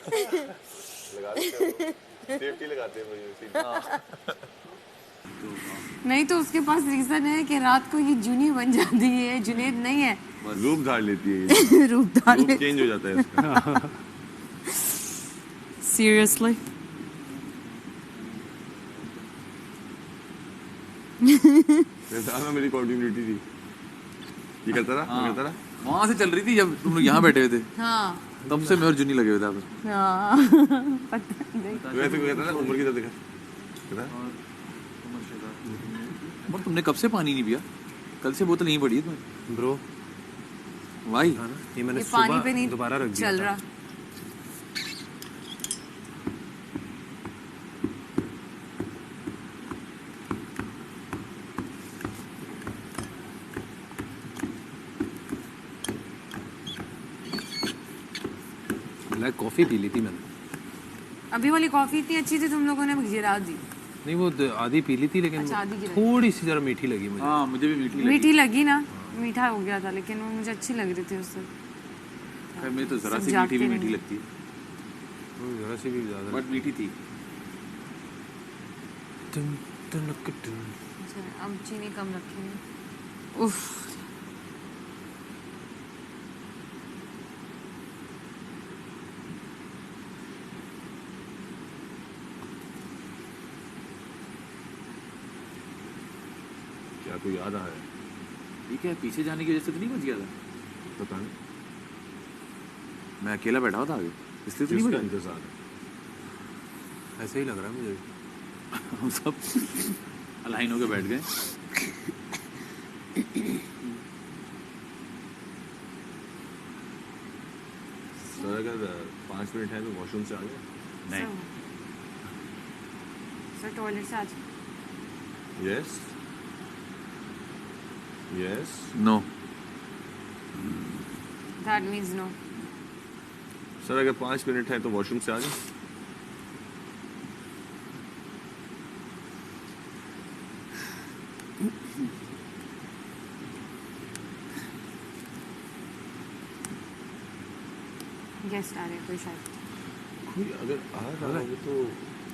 लगा देते हैं, सेफ्टी लगाते हैं मुझे। नहीं तो उसके पास रीजन है कि रात को ये जूनी बन जाती है, जुनेद नहीं है। रूप धार लेती है, रूप धार रूप चेंज हो जाता है इसका। सीरियसली। मेरी कॉन्टिन्यूटी थी, ये करता रहा, मैं करता रहा। वहां से चल रही थी जब तुम लोग यहाँ बैठे हुए थे। हाँ तब से मैं और जूनी लगे हुए थे आप। हाँ पता नहीं। तो ऐसे कहता था, उम्र की तरह देखा कहता, और तुमने कब से पानी नहीं पिया? कल से बोतल यहीं पड़ी है तुम्हें। ब्रो भाई ये मैंने ये पानी पे सुबह नहीं दोबारा रख दिया चल था। रहा। ब्लैक कॉफी पी ली थी मैंने। अभी वाली कॉफी इतनी अच्छी थी, तुम लोगों ने गिरा दी। नहीं वो आधी पी ली थी, लेकिन अच्छा, आधी गिराई। थोड़ी सी जरा मीठी लगी मुझे। हाँ मुझे भी मीठी लगी। मीठी लगी ना, मीठा हो गया था, लेकिन वो मुझे अच्छी लग रही थी उससे। खैर मैं तो जरा सब सी जागते मीठी भी नहीं। मीठी लगती है, जरा सी भी ज्यादा। बट मीठी थी। अच्छा, अब चीनी कम रखेंगे। उफ क्या कोई याद आया है? ठीक है, पीछे जाने की वजह से तो नहीं बच गया था। पता नहीं मैं अकेला बैठा हुआ था आगे, इसलिए तो नहीं किसका बचा। इंतजार है। ऐसे ही लग रहा है मुझे। हम सब अलाइन होके बैठ गए। सर अगर 5 मिनट है तो वॉशरूम से आ जाए। नहीं सर टॉयलेट से आज yes yes. No. That means no. Sir अगर 5 मिनट है तो वॉशरूम से आ जाए। गेस्ट आ रहे हैं कोई शायद। कोई अगर आ रहा हो तो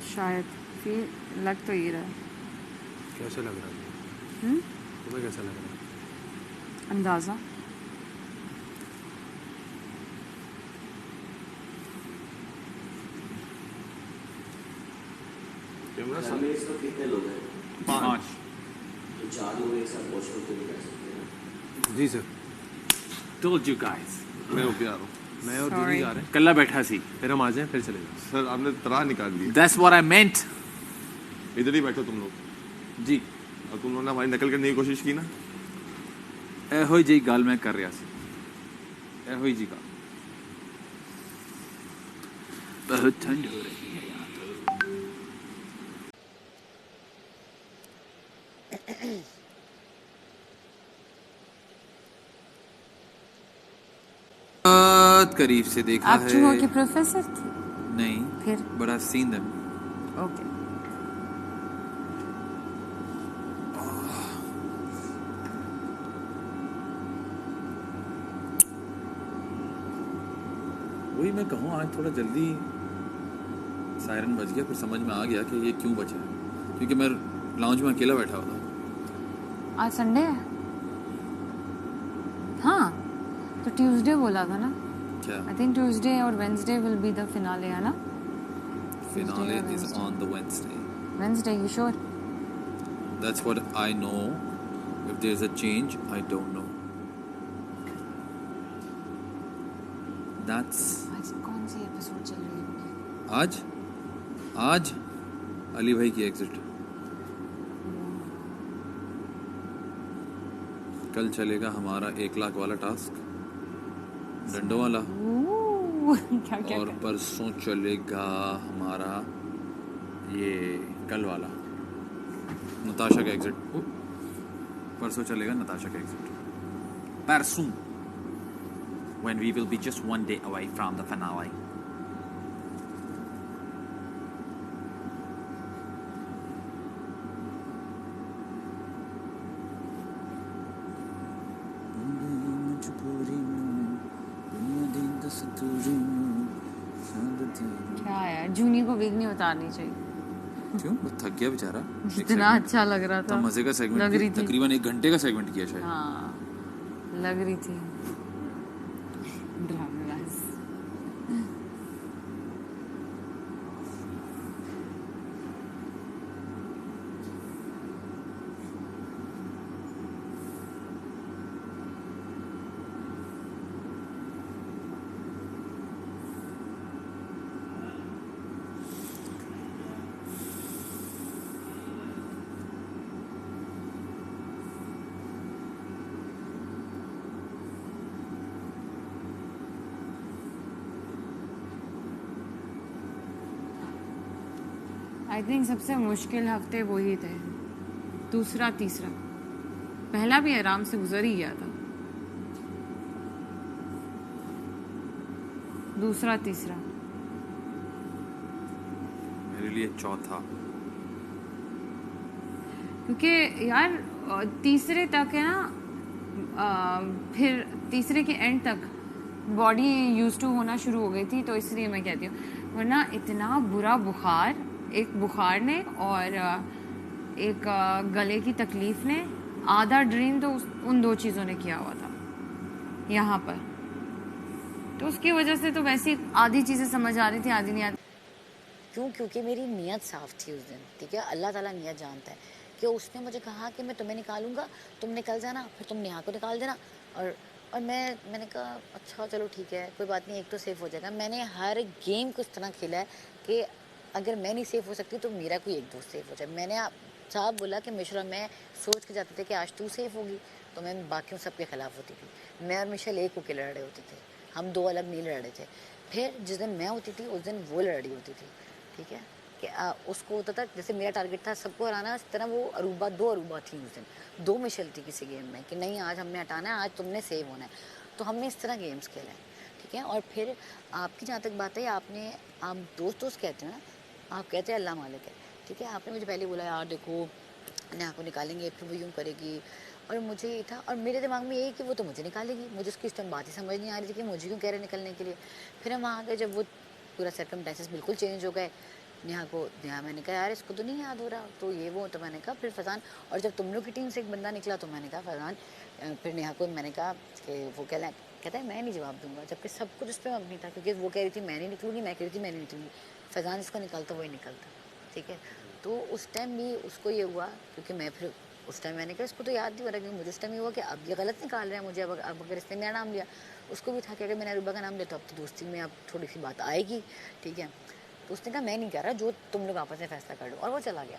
शायद फिर लग तो ये रहा है। कैसे लग रहा है तुम्हें? कैसा लग रहा है? अंदाजा। कैमरा घर में इस वक्त कितने लोग हैं? 5। तो 4 लोग एक साथ वॉशरूम तो नहीं कर सकते ना। जी सर, टोल्ड यू गाइस। मैं होके आ रहा हूँ। मैं और Sorry. दीदी जा रहे हैं। कल्ला बैठा सी। फिर हम आ जाएं, फिर चले जाएं। सर आपने तराह निकाल दी। दैट्स व्हाट आई मेंट। इधर ही बैठो तुम लोग। जी और तुम लोगों ने हमारी नकल करने की कोशिश की ना। एहो जी गल मैं कर रहा सी। एहो जी का बहुत ठंड हो रही है यहाँ तो। बहुत करीब से देखा आप चूहों है। के प्रोफेसर थे? नहीं, फिर but I've seen them. Okay. वही मैं कहूँ आज थोड़ा जल्दी सायरन बज गया, फिर समझ में आ गया कि ये क्यों बचा है, क्योंकि मैं लाउंज में अकेला बैठा हुआ था। आज संडे है। हाँ तो ट्यूसडे बोला था ना। क्या? आई थिंक ट्यूसडे और Wednesday will be the finale, है ना? Finale or is Wednesday? on the Wednesday. Wednesday, you sure? That's what I know. If there's a change, I don't know. That's आज कौन सी episode चल रही होगी? आज अली भाई की एग्जिट। कल चलेगा हमारा 1 लाख वाला टास्क, डंडों वाला। क्या क्या और क्या? परसों चलेगा हमारा ये कल वाला नताशा का एग्जिट। परसों चलेगा नताशा का एग्जिट। परसों when we will be just 1 day away from the finale. क्या यार, जूनी को वीक नहीं उतारनी चाहिए। क्यों? वो थक गया बेचारा। इतना अच्छा लग रहा था, मजे का लग सेगमेंट रही थी। तकरीबन 1 घंटे का सेगमेंट किया शायद। हाँ लग रही थी ड्रामेबाज। आई थिंक सबसे मुश्किल हफ्ते वही थे, दूसरा तीसरा। पहला भी आराम से गुजर ही गया था, दूसरा तीसरा मेरे लिए चौथा। क्योंकि यार तीसरे तक है ना, फिर तीसरे के एंड तक बॉडी यूज टू होना शुरू हो गई थी, तो इसलिए मैं कहती हूँ। वरना इतना बुरा बुखार, एक बुखार ने और एक गले की तकलीफ ने, आधा ड्रीम तो उन दो चीज़ों ने किया हुआ था यहाँ पर। तो उसकी वजह से तो वैसे आधी चीज़ें समझ आ रही थी, आधी नहीं आती। क्यों? क्योंकि मेरी नीयत साफ़ थी उस दिन, ठीक है। अल्लाह ताला नीयत जानता है कि उसने मुझे कहा कि मैं तुम्हें निकालूंगा, तुम निकल जाना, फिर तुम नेहा को निकाल देना। और मैंने कहा अच्छा चलो ठीक है, कोई बात नहीं, एक तो सेफ़ हो जाएगा। मैंने हर गेम को इस तरह खेला है कि अगर मैं नहीं सेफ़ हो सकती तो मेरा कोई एक दोस्त सेफ़ हो जाए। मैंने साहब बोला कि मिश्रा, मैं सोच के जाते थे कि आज तू सेफ़ होगी तो मैं बाकियों सबके ख़िलाफ़ होती थी। मैं और मिशेल एक होकर लड़ रहे होते थे, हम दो अलग नहीं लड़ रहे थे। फिर जिस दिन मैं होती थी उस दिन वो लड़ रही होती थी, ठीक है। कि उसको होता था, जैसे मेरा टारगेट था सबको हराना, इस तरह वो अरूबा, 2 अरूबा थी उस दिन, 2 मिशेल थी किसी गेम में कि नहीं आज हमने हटाना है, आज तुमने सेव होना है। तो हमने इस तरह गेम्स खेले हैं, ठीक है। और फिर आपकी जहाँ तक बात है, आप दोस्त कहते हैं ना, आप कहते हैं अल्लाह मालिक है, ठीक है। आपने मुझे पहले बोला यार देखो नेहा को निकालेंगे, फिर वो यूँ करेगी, और मुझे ये था, और मेरे दिमाग में ये कि वो तो मुझे निकालेगी। मुझे उसकी इस टाइम बात ही समझ नहीं आ रही थी कि मुझे क्यों कह रहे निकलने के लिए। फिर हम वहाँ गए, जब वो पूरा सर्कमस्टेंसेस बिल्कुल चेंज हो गए। नेहा मैंने कहा यार इसको तो नहीं याद हो रहा, तो ये वो, तो मैंने कहा फिर फैज़ान, और जब तुम लोग की टीम से एक बंदा निकला तो मैंने कहा फैज़ान, फिर नेहा को मैंने कहा कि वो कहता है मैं नहीं जवाब दूंगा, जबकि सब कुछ उस पर मबनी था, क्योंकि वो कह रही थी मैं नहीं निकलूँगी, मैं कह रही थी मैं नहीं निकलूँगी। फैज़ान इसको निकलता वही निकलता, ठीक है। तो उस टाइम भी उसको ये हुआ, क्योंकि मैं फिर उस टाइम मैंने कहा इसको तो याद नहीं हो रहा, क्योंकि मुझे उस टाइम ये हुआ कि अब ये गलत निकाल रहे हैं मुझे, अब अगर इसने मेरा नाम लिया। उसको भी था कि अगर मैंने अरूबा का नाम लिया तो अब तो दोस्ती में अब थोड़ी सी बात आएगी, ठीक है। तो उसने कहा मैं नहीं कह रहा, जो तुम लोग आपस में फैसला कर लो, और वो चला गया।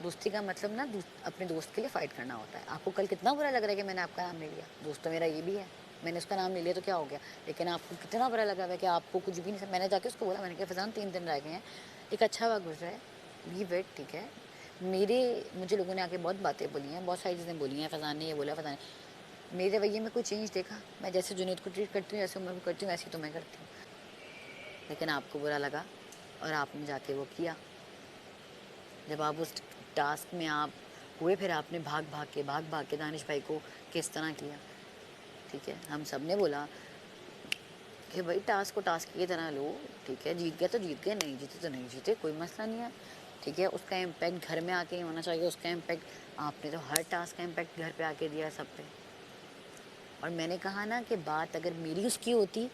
दोस्ती का मतलब ना अपने दोस्त के लिए फ़ाइट करना होता है। आपको कल कितना बुरा लग रहा है कि मैंने आपका नाम ले लिया, दोस्त तो मेरा ये भी है, मैंने उसका नाम ले लिया तो क्या हो गया, लेकिन आपको कितना बुरा लगा है कि आपको कुछ भी नहीं। मैंने जाके उसको बोला, मैंने कहा फैज़ान 3 दिन रह गए हैं, एक अच्छा वक्त गुजरा है, लीव इट, ठीक है। मुझे लोगों ने आके बहुत बातें बोली हैं, बहुत सारी चीज़ें बोली हैं, फैज़ान ने ये बोला, फैज़ान ने मेरे रवैये में कोई चेंज देखा। मैं जैसे जुनैद को ट्रीट करती हूँ, जैसे उमर को करती हूँ, वैसे तो मैं करती हूँ, लेकिन आपको बुरा लगा और आपने जाके वो किया। जब आप उस टास्क में आप हुए, फिर आपने भाग भाग के दानिश भाई को किस तरह किया, ठीक है। हम सब ने बोला कि भाई टास्क को टास्क की तरह लो, ठीक है। जीत गए तो जीत गए, नहीं जीते तो नहीं जीते, कोई मसला नहीं है, ठीक है। उसका इम्पैक्ट घर में आके ही होना चाहिए, उसका इम्पैक्ट आपने तो हर टास्क का इम्पैक्ट घर पे आके दिया सब पे। और मैंने कहा ना कि बात अगर मेरी उसकी होती,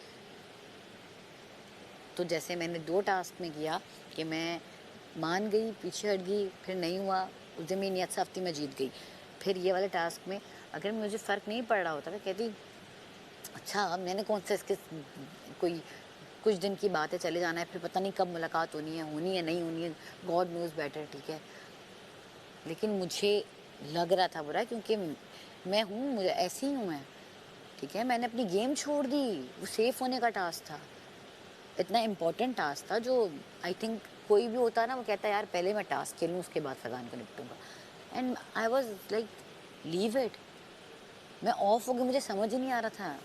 तो जैसे मैंने 2 टास्क में किया कि मैं मान गई, पीछे हट गई, फिर नहीं हुआ, उस दिन मेरी नियत साफ़ थी, मैं जीत गई। फिर ये वाले टास्क में अगर मुझे फ़र्क नहीं पड़ रहा होता, मैं कहती अच्छा अब मैंने कौन सा इसके, कोई कुछ दिन की बात है, चले जाना है, फिर पता नहीं कब मुलाकात होनी है नहीं होनी है, गॉड नोज़ बेटर, ठीक है। लेकिन मुझे लग रहा था बुरा, क्योंकि मैं हूँ, मुझे ऐसी ही हूँ मैं, ठीक है। मैंने अपनी गेम छोड़ दी, वो सेफ़ होने का टास्क था, इतना इम्पोर्टेंट टास्क था, जो आई थिंक कोई भी होता ना वो कहता है यार पहले मैं टास्क खेलूँ उसके बाद फैज़ान को निपटूंगा। And I was like leave it, मैं ऑफ हो गई, मुझे समझ ही नहीं आ रहा था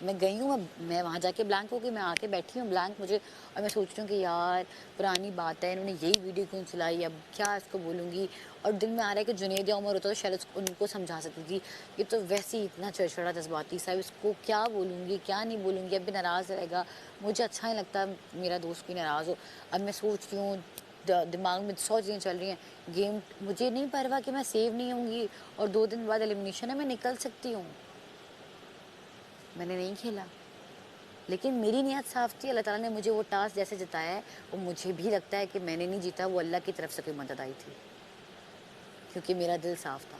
मैं गई हूँ, मैं वहाँ जाके ब्लैंक हो गई, मैं आके बैठी हूँ ब्लैंक मुझे, और मैं सोच रही हूँ कि यार पुरानी बात है, इन्होंने यही वीडियो क्यों चलाई, अब क्या इसको बोलूँगी। और दिल में आ रहा है कि जुनैद या उमर होता तो शायद उनको समझा सकती थी, ये तो वैसे ही इतना चरचरा जज्बाती सा, इसको क्या बोलूँगी क्या नहीं बोलूँगी, अब भी नाराज़ रहेगा, मुझे अच्छा नहीं लगता मेरा दोस्त भी नाराज़ हो। अब मैं सोच रही हूँ, दिमाग में 100 चीज़ें चल रही हैं, गेम मुझे नहीं परवाह कि मैं सेव नहीं होंगी और 2 दिन बाद एलिमिनेशन है, मैं निकल सकती हूँ। मैंने नहीं खेला, लेकिन मेरी नियत साफ़ थी, अल्लाह ताला ने मुझे वो टास्क जैसे जिताया है, वो मुझे भी लगता है कि मैंने नहीं जीता, वो अल्लाह की तरफ से कोई मदद आई थी, क्योंकि मेरा दिल साफ़ था।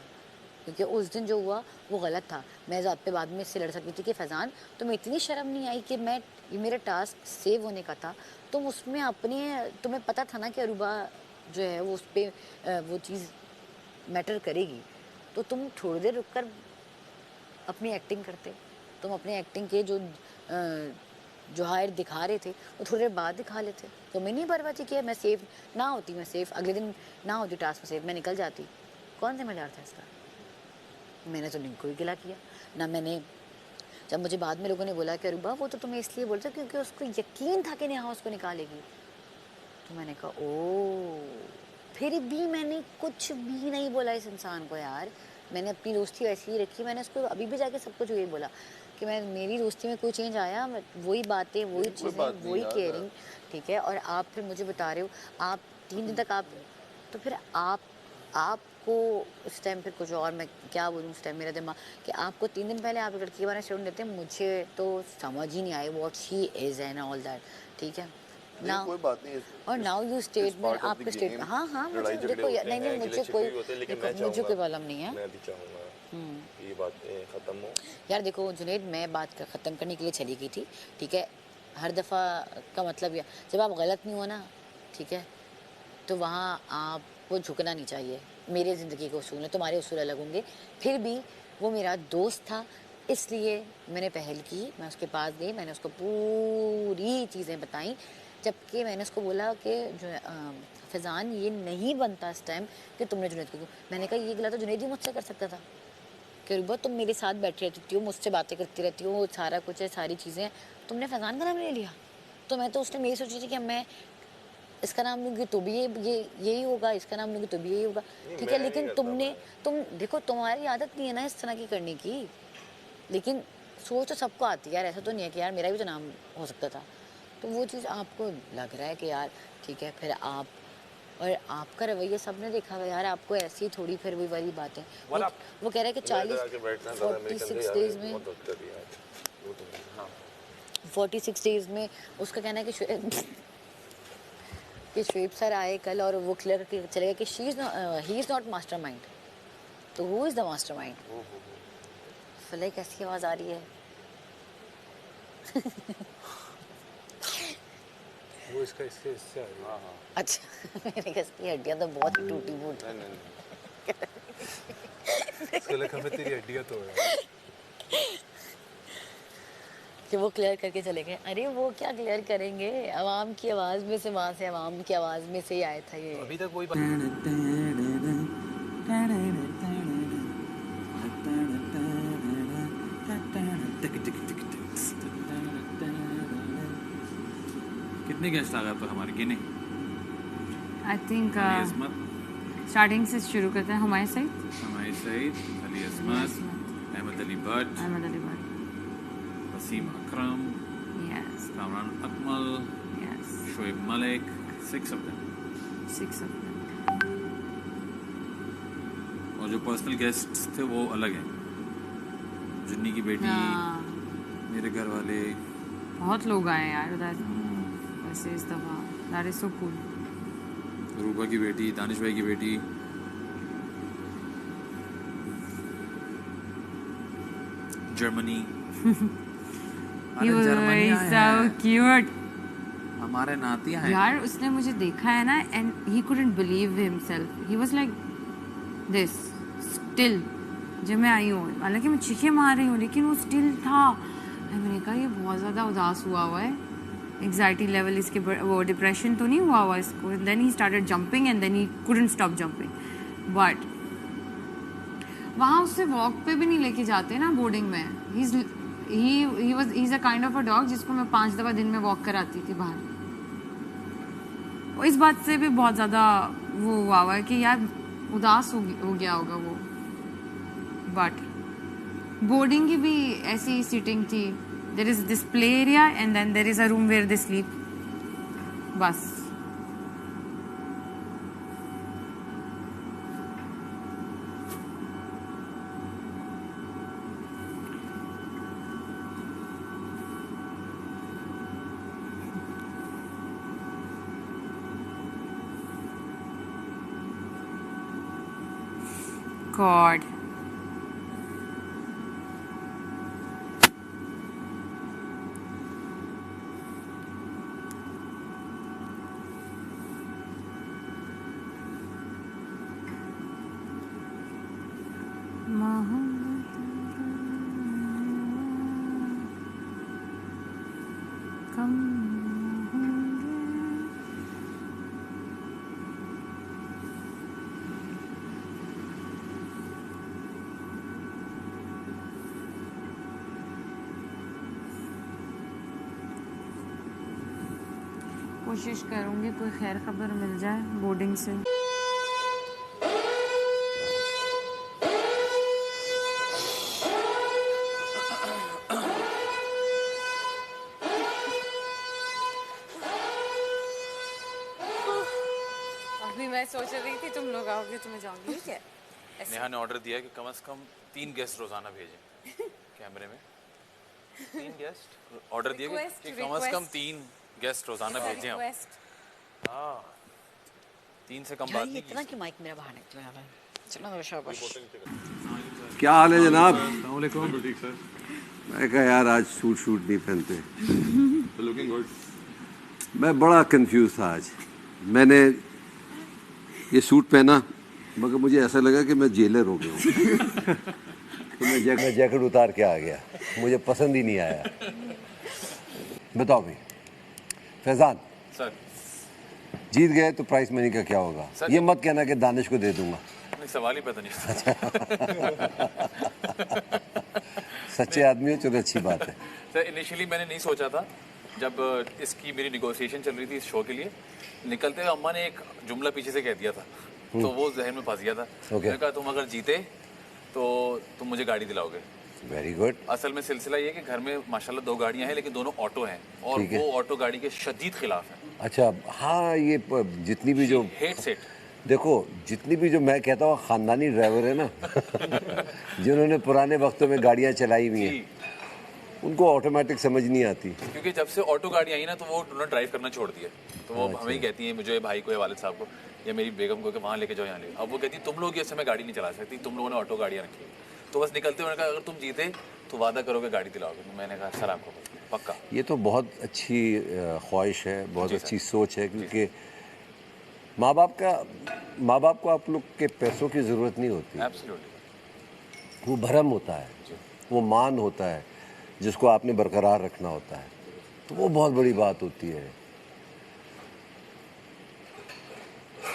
क्योंकि उस दिन जो हुआ वो गलत था, मैं ज़ात पे बाद में इससे लड़ सकती थी कि फैज़ान तुम्हें इतनी शर्म नहीं आई कि ये मेरा टास्क सेव होने का था, तुम उसमें अपने, तुम्हें पता था ना कि अरूबा जो है वो उस पर वो चीज़ मैटर करेगी, तो तुम थोड़ी देर रुक कर अपनी एक्टिंग करते, तुम अपने एक्टिंग के जो हायर दिखा रहे थे वो थोड़ी देर बाद दिखा लेते। तो मैं नहीं परवाह थी कि मैं सेफ ना होती, मैं सेफ अगले दिन ना होती टास्क में सेफ, मैं निकल जाती। कौन जिम्मेदार था इसका? मैंने तो नहीं कोई गिला किया ना। मैंने जब मुझे बाद में लोगों ने बोला कि अरूबा वो तो तुम्हें इसलिए बोलते क्योंकि उसको यकीन था कि नेहा उसको निकालेगी, तो मैंने कहा ओ, फिर भी मैंने कुछ भी नहीं बोला इस इंसान को यार, मैंने अपनी दोस्ती वैसी ही रखी। मैंने उसको अभी भी जाके सब कुछ यही बोला कि मैं, मेरी दोस्ती में कोई चेंज आया, वही बातें वही चीज़ें वही केयरिंग, ठीक है। और आप फिर मुझे बता रहे हो आप 3 दिन तक आप, तो फिर आपको उस टाइम फिर कुछ और, मैं क्या बोलूँ उस टाइम मेरा दिमाग कि आपको 3 दिन पहले आप लड़की के बारे में स्टेटमेंट देते हैं, मुझे तो समझ ही नहीं I what she is and all that, ठीक है ना। कोई बात नहीं, और नाउ यू स्टेटमेंट, आपका स्टेट, हाँ हाँ मुझे देखो, नहीं मुझे कोई, मुझे कोई प्रॉब्लम नहीं है, मैं भी चाहूँगा ये बात ख़त्म हो। यार देखो जुनैद, मैं बात का ख़त्म करने के लिए चली गई थी, ठीक है। हर दफ़ा का मतलब यह, जब आप गलत नहीं हो ना, ठीक है, तो वहाँ आपको झुकना नहीं चाहिए। मेरे ज़िंदगी के उसूल हैं, तुम्हारे उसूल अलग होंगे, फिर भी वो मेरा दोस्त था, इसलिए मैंने पहल की, मैं उसके पास गई, मैंने उसको पूरी चीज़ें बताई, जबकि मैंने उसको बोला कि जो फैज़ान ये नहीं बनता इस टाइम कि तुमने जुनैद को, मैंने कहा ये गलत तो जुनैद ही मुझसे कर सकता था कि रुबा तुम मेरे साथ बैठी रहती हो, मुझसे बातें करती रहती हो, सारा कुछ है, सारी चीज़ें, तुमने फैज़ान का नाम ले लिया। तो मैं तो उस टाइम यही सोची थी कि मैं इसका नाम लूँगी तो भी ये यही होगा, इसका नाम लूँगी तो भी यही होगा, ठीक है। लेकिन तुम देखो, तुम्हारी आदत नहीं है ना इस तरह की करने की, लेकिन सोच तो सबको आती है यार, ऐसा तो नहीं है कि यार मेरा भी तो नाम हो सकता था। तो वो चीज़ आपको लग रहा है कि यार ठीक है, फिर आप और आपका रवैया सबने देखा हुआ यार, आपको ऐसी थोड़ी फिर वही वाली बातें, वो कह रहा है कि 46 डेज में 46 डेज में उसका कहना है कि शुएब सर आए कल और वो क्लियर करके चले गए कि ही इज़ नॉट मास्टरमाइंड, तो हु इज़ द मास्टरमाइंड। फले कैसी आवाज़ आ रही है? वो इसका इससे आ रही है। अच्छा मेरे इसकी हड्डियाँ तो बहुत ही टूटी फूट, इसके लिए हमें तेरी हड्डियाँ तोड़ है कि वो क्लियर करके चले गए। अरे वो क्या क्लियर करेंगे, आवाम की आवाज़ में से, वहाँ से आवाम की आवाज़ में से ही आया था ये। अभी तक वही कितने गेस्ट आ गए तो हमारे गिने? आई थिंक इसमत, स्टार्टिंग से शुरू करते हैं, हमारे सही हमारे Saeed, Ali Asmat, Ahmed Ali Bhatt, Ahmed Ali Bhatt, Wasim Akram, yes Kamran Akmal, yes, Shoaib Malik, 6 of them। 6 of them। और जो पर्सनल गेस्ट थे वो अलग हैं, जुन्नी की बेटी, हाँ, मेरे घर वाले, बहुत लोग आए यार उधर वैसे इस दफ़ा, दैट इज़ सो कूल। रूबा की बेटी, दानिश भाई की बेटी, Germany. He was so cute। हमारे नातिया हैं यार उसने मुझे देखा है ना, and he couldn't believe himself, he was like this still। जब मैं आई हूँ, हालांकि मैं चीखें मार रही हूँ, लेकिन वो स्टिल था। मैंने कहा ये बहुत ज़्यादा उदास हुआ है, एग्जाइटी लेवल इसके, वो डिप्रेशन तो नहीं हुआ इसको। Then he started jumping and then he couldn't stop jumping. But वहाँ उससे वॉक पे भी नहीं लेके जाते ना बोर्डिंग में, he's a kind of a dog जिसको मैं 5 दफा दिन में वॉक कराती थी बाहर। और इस बात से भी बहुत ज़्यादा वो हुआ है कि यार उदास हो गया होगा वो। बट बोर्डिंग की भी ऐसी सीटिंग थी, there is this play area and then there is a room where they sleep, बस। God. कोशिश करूंगी कोई खैर खबर मिल जाए बोर्डिंग से। अभी मैं सोच रही थी तुम लोग आओगे तो मैं जाऊंगी क्या? नेहा ने ऑर्डर दिया है कि कम से कम 3 गेस्ट रोजाना भेजें कैमरे में। 3 गेस्ट ऑर्डर दिया कि कम से कम 3 गेस्ट रोजाना भेजें हम। हाँ, 3 से कम बात नहीं इतना कि माइक मेरा बाहर निकल रहा है। चलो मेरा शाबाश। क्या हाल है जनाब? बिल्कुल ठीक सर। मैं कहा यार आज सूट नहीं पहनते। Looking good. मैं बड़ा कंफ्यूज था आज। मैंने ये सूट पहना मगर मुझे ऐसा लगा कि मैं जेलर हो गया हूँ। तो मैं जैकेट उतार के आ गया, मुझे पसंद ही नहीं आया। बताओ भाई फैजान सर। जीत गए तो प्राइस मनी का क्या होगा? ये मत कहना कि दानिश को दे दूंगा। नहीं, सवाल ही पता नहीं। सच्चे आदमी हो, चलो अच्छी बात है। सर इनिशियली मैंने नहीं सोचा था, जब इसकी मेरी निगोशिएशन चल रही थी इस शो के लिए, निकलते हुए अम्मा ने एक जुमला पीछे से कह दिया था, तो वो जहन में फंस गया था। मैंने कहा तुम अगर जीते तो तुम मुझे गाड़ी दिलाओगे। Very good. असल में सिलसिला ये कि घर में माशाल्लाह 2 गाड़ियां हैं लेकिन दोनों ऑटो हैं और वो ऑटो गाड़ी के शदीद खिलाफ हैं। अच्छा हाँ, ये जितनी भी जो हेट सेट, देखो जितनी भी जो मैं कहता हूँ खानदानी ड्राइवर है ना जिन्होंने पुराने वक्तों में गाड़ियाँ चलाई हुई हैं, उनको ऑटोमेटिक समझ नहीं आती। क्योंकि जब से ऑटो गाड़ी आई ना तो वो उन्होंने ड्राइव करना छोड़ दिया। तो वो हमें ही कहती है, मुझे, भाई को या वालिद साहब को या मेरी बेगम को, कि वहाँ लेके जाओ यहाँ ले। अब वो कहती तुम लोग ये समय गाड़ी नहीं चला सकती, तुम लोगों ने ऑटो गाड़ियाँ रखी। तो बस निकलते हुए कहा अगर तुम जीते तो वादा करोगे गाड़ी दिलाओगे। तो मैंने कहा सर आपको पक्का। ये तो बहुत अच्छी ख्वाहिश है, बहुत अच्छी सोच है, क्योंकि माँ बाप को आप लोग के पैसों की ज़रूरत नहीं होती। एब्सोल्युटली। वो भरम होता है, वो मान होता है जिसको आपने बरकरार रखना होता है, तो वो बहुत बड़ी बात होती है।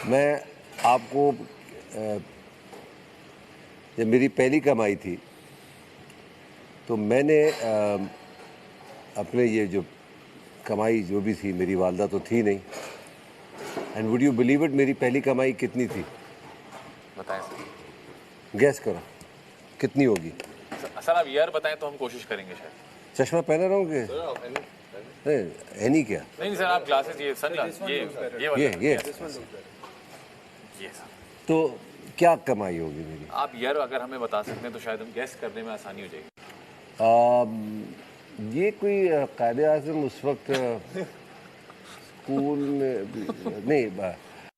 मैं आपको जब मेरी पहली कमाई थी तो मैंने अपने ये जो कमाई जो भी थी, मेरी वालदा तो थी नहीं, and would you believe it, मेरी पहली कमाई कितनी थी? बताएं सर। गैस करो कितनी होगी? सर आप यार बताएं तो हम कोशिश करेंगे शायद। चश्मा पहने रहोगे? एनी क्या? नहीं सर, आप ग्लासेस, ये सनग्लास, ये सर। तो क्या कमाई होगी मेरी? आप यार अगर हमें बता सकते हैं तो शायद हम गैस करने में आसानी हो जाएगी। ये कोई कायदे आज़म उस वक्त स्कूल में नहीं,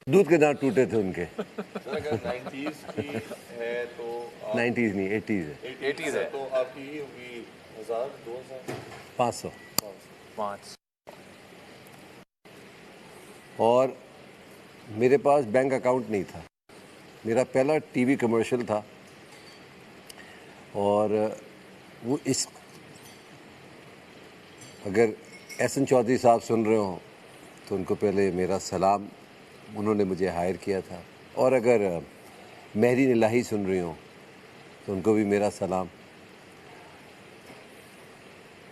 दूध के दांत टूटे थे उनके। अगर 90s की है तो 90s नहीं, 80s है। 80s है तो आपकी होगी 1000, 2000, 500। 5। और मेरे पास बैंक अकाउंट नहीं था। मेरा पहला टीवी कमर्शियल था, और वो इस अगर एहसन चौधरी साहब सुन रहे हो तो उनको पहले मेरा सलाम, उन्होंने मुझे हायर किया था। और अगर महरीन इलाही सुन रही हो तो उनको भी मेरा सलाम।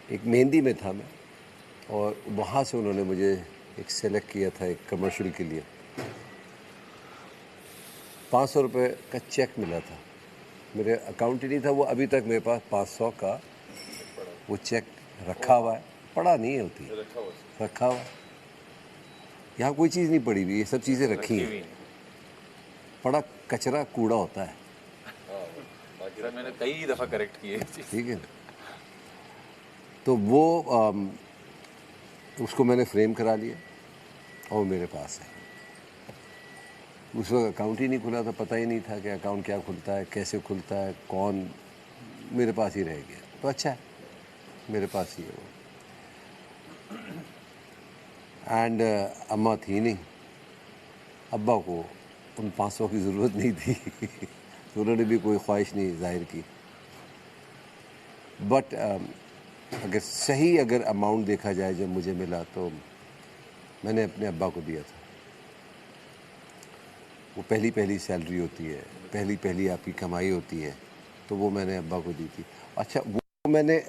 एक मेहंदी में था मैं, और वहाँ से उन्होंने मुझे एक सेलेक्ट किया था एक कमर्शियल के लिए। 500 रुपये का चेक मिला था, मेरे अकाउंट ही नहीं था वो, अभी तक मेरे पास 500 का वो चेक रखा हुआ है, पड़ा नहीं है होती, रखा हुआ। यहाँ कोई चीज़ नहीं पड़ी हुई, ये सब चीज़ें रखी हैं, बड़ा कचरा कूड़ा होता है। सर मैंने कई दफ़ा करेक्ट किए, ठीक है, तो वो उसको मैंने फ्रेम करा लिया और मेरे पास है। उस वक्त अकाउंट ही नहीं खुला था, पता ही नहीं था कि अकाउंट क्या खुलता है, कैसे खुलता है, कौन, मेरे पास ही रह गया। तो अच्छा है, मेरे पास ही है वो। एंड अम्मा थी नहीं, अब्बा को उन 500 की ज़रूरत नहीं थी तो उन्होंने भी कोई ख्वाहिश नहीं जाहिर की। बट अगर सही अगर अमाउंट देखा जाए जब मुझे मिला तो मैंने अपने अब्बा को दिया था। वो पहली पहली सैलरी होती है, पहली पहली आपकी कमाई होती है, तो वो मैंने अब्बा को दी थी। अच्छा, वो मैंने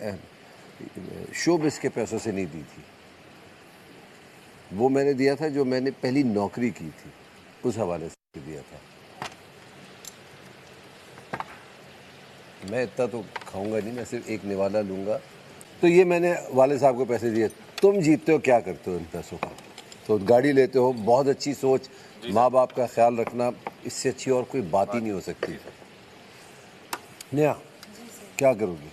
शोबिस के पैसों से नहीं दी थी, वो मैंने दिया था जो मैंने पहली नौकरी की थी, उस हवाले से दिया था। मैं इतना तो खाऊंगा नहीं, मैं सिर्फ एक निवाला लूँगा। तो ये मैंने वाले साहब को पैसे दिए। तुम जीतते हो, क्या करते हो इन पैसों का? तो गाड़ी लेते हो, बहुत अच्छी सोच, माँ बाप का ख्याल रखना, इससे अच्छी और कोई बात ही नहीं हो सकती। नेहा, क्या करोगी?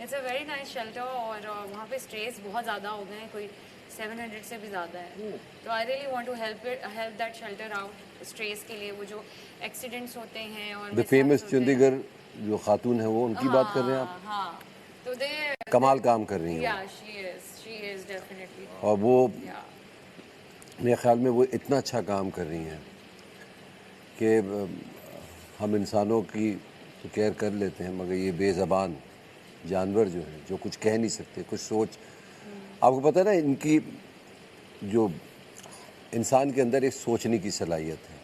It's a very nice shelter, और वहाँ पे स्ट्रेस बहुत ज़्यादा हो गए हैं, कोई 700 से भी ज़्यादा है। तो I really want to help that shelter out stress के लिए। वो जो एक्सीडेंट्स होते हैं और द फेमस चंडीगढ़ जो खातून है वो, उनकी बात कर रहे हैं आप? हाँ, तो दे कमाल काम कर रही हैं। या शी इज डेफिनेटली। और वो मेरे ख्याल में वो इतना अच्छा काम कर रही हैं कि हम इंसानों की तो केयर कर लेते हैं, मगर ये बेज़बान जानवर जो हैं, जो कुछ कह नहीं सकते, कुछ सोच, आपको पता है ना, इनकी जो इंसान के अंदर एक सोचने की सलाहियत है।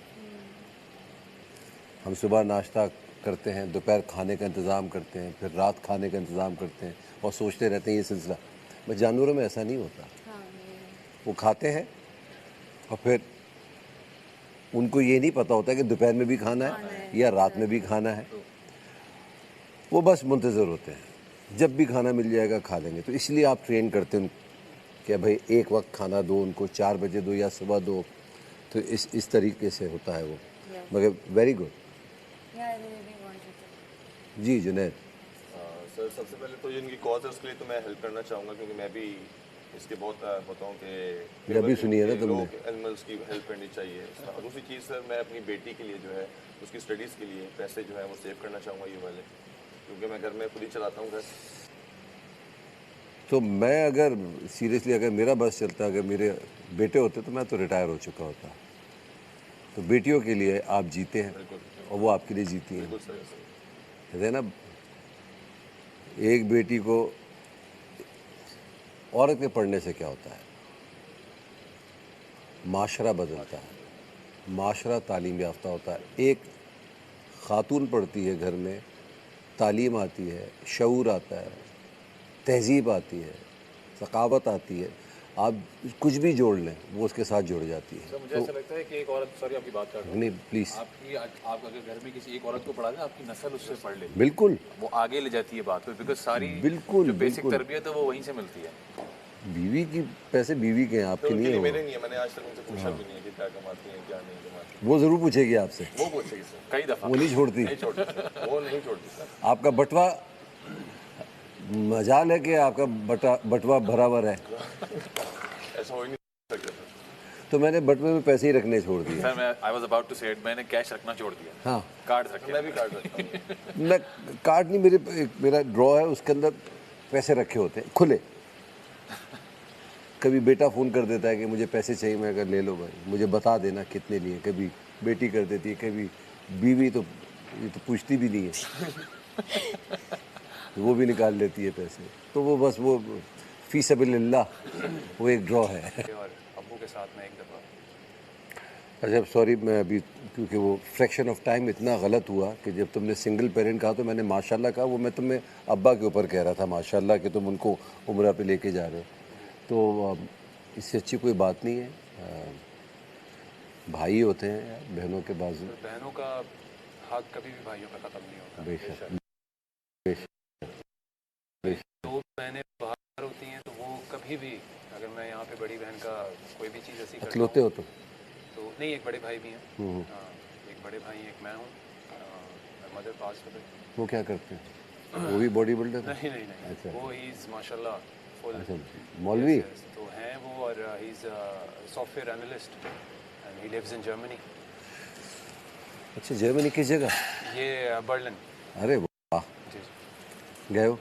हम सुबह नाश्ता करते हैं, दोपहर खाने का इंतज़ाम करते हैं, फिर रात खाने का इंतज़ाम करते हैं और सोचते रहते हैं ये सिलसिला। बस जानवरों में ऐसा नहीं होता। वो खाते हैं और फिर उनको ये नहीं पता होता कि दोपहर में भी खाना है या रात में भी खाना है। वो बस मुंतज़र होते हैं, जब भी खाना मिल जाएगा खा लेंगे। तो इसलिए आप ट्रेन करते हैं कि भाई एक वक्त खाना दो उनको, 4 बजे दो या सुबह दो। तो इस तरीके से होता है वो। मगर वेरी गुड। जी जुनैद। सर सबसे पहले तो इनकी कॉज है, उसके लिए तो मैं हेल्प करना चाहूँगा, क्योंकि मैं भी इसके बहुत बताऊँ कि अभी सुनी है ना तुमने, एनिमल्स की हेल्प करनी चाहिए। और दूसरी चीज़ सर, मैं अपनी बेटी के लिए जो है उसकी स्टडीज़ के लिए पैसे जो है वो सेव करना चाहूँगा ये वाले, क्योंकि मैं घर में खुद ही चलाता हूँ घर। तो मैं अगर सीरियसली अगर मेरा बस चलता, अगर मेरे बेटे होते तो मैं तो रिटायर हो चुका होता। तो बेटियों के लिए आप जीते हैं और वो आपके लिए जीती हैं। कहते हैं ना, एक बेटी को औरत के पढ़ने से क्या होता है, माशरा बदलता है, माशरा तालीम याफ्ता होता है। एक खातून पढ़ती है घर में, तालीम आती है, शऊर आता है, तहजीब आती है, सकावत आती है, आप कुछ भी जोड़ लें वो उसके साथ जुड़ जाती है। तो मुझे ऐसा लगता है कि एक औरत, सॉरी आपकी बात कर, नहीं प्लीज़, आप अगर घर में किसी एक औरत को पढ़ा दें, आपकी नस्ल उससे पढ़ ले, बिल्कुल वो आगे ले जाती है बात को, बिकॉज सारी बिल्कुल जो बेसिक बिल्कुल। तरबियत है वो वहीं से मिलती है। बीवी की पैसे बीवी के हैं, आपके नहीं है वो। मेरे नहीं है, मैंने आज तक उनसे पूछा भी नहीं है कि क्या कमाती हैं क्या नहीं कमाती। वो ज़रूर पूछेगी आपसे, वो पूछेगी सर कई दफ़ा, वो नहीं छोड़ती। नहीं छोड़ती सर, वो नहीं छोड़ती सर। आपका बटवा, मजाल है कि आपका बटवा बराबर है। ऐसा हो ही नहीं सकता सर। तो मैंने बटवे में पैसे ही रखने छोड़ दिए। सर मैं आई वाज अबाउट टू से इट, मैंने कैश रखना छोड़ दिया, हाँ, कार्ड रखे। मैं भी कार्ड रखता हूँ। मैं कार्ड नहीं, मेरा ड्रॉ है, उसके अंदर पैसे रखे होते हैं खुले। कभी बेटा फ़ोन कर देता है कि मुझे पैसे चाहिए, मैं अगर ले लो भाई, मुझे बता देना कितने लिए। कभी बेटी कर देती है, कभी बीवी, तो ये तो पूछती भी नहीं है, वो भी निकाल लेती है पैसे। तो वो बस वो फी सबीलिल्लाह, वो एक ड्रॉ है। और अब्बू के साथ में एक दफ़ा अच्छा सॉरी, मैं अभी क्योंकि वो फ्रैक्शन ऑफ टाइम इतना गलत हुआ कि जब तुमने सिंगल पेरेंट कहा तो मैंने माशाल्लाह कहा, वो मैं तुम्हें अब्बा के ऊपर कह रहा था माशाल्लाह कि तुम उनको उम्रा पे लेके जा रहे हो। तो इससे अच्छी कोई बात नहीं है। भाई होते हैं यार, बहनों के बाजू। बहनों का हक कभी भी भाइयों पे ख़त्म नहीं होता। बेशक। दो बहनें बाहर होती हैं तो वो कभी भी, अगर मैं यहाँ पे बड़ी बहन का कोई भी चीज़ ऐसी करता अकलौते हूँ हो तुम? तो नहीं, एक बड़े भाई भी हैं। हाँ, एक बड़े भाई हैं, एक मैं हूँ। मदर पास हो गई। वो क्या करते हैं? वो भी बॉडी बिल्डर है? नहीं नहीं नहीं, अच्छा। वो ही इज़ माशाल्लाह फुल। अच्छा, मौलवी? तो हैं वो, और he is software analyst and he lives in Germany. अच्छा, जर्मनी किस जगह? ये बर्लिन। अरे वाह, जी जी। गए हो?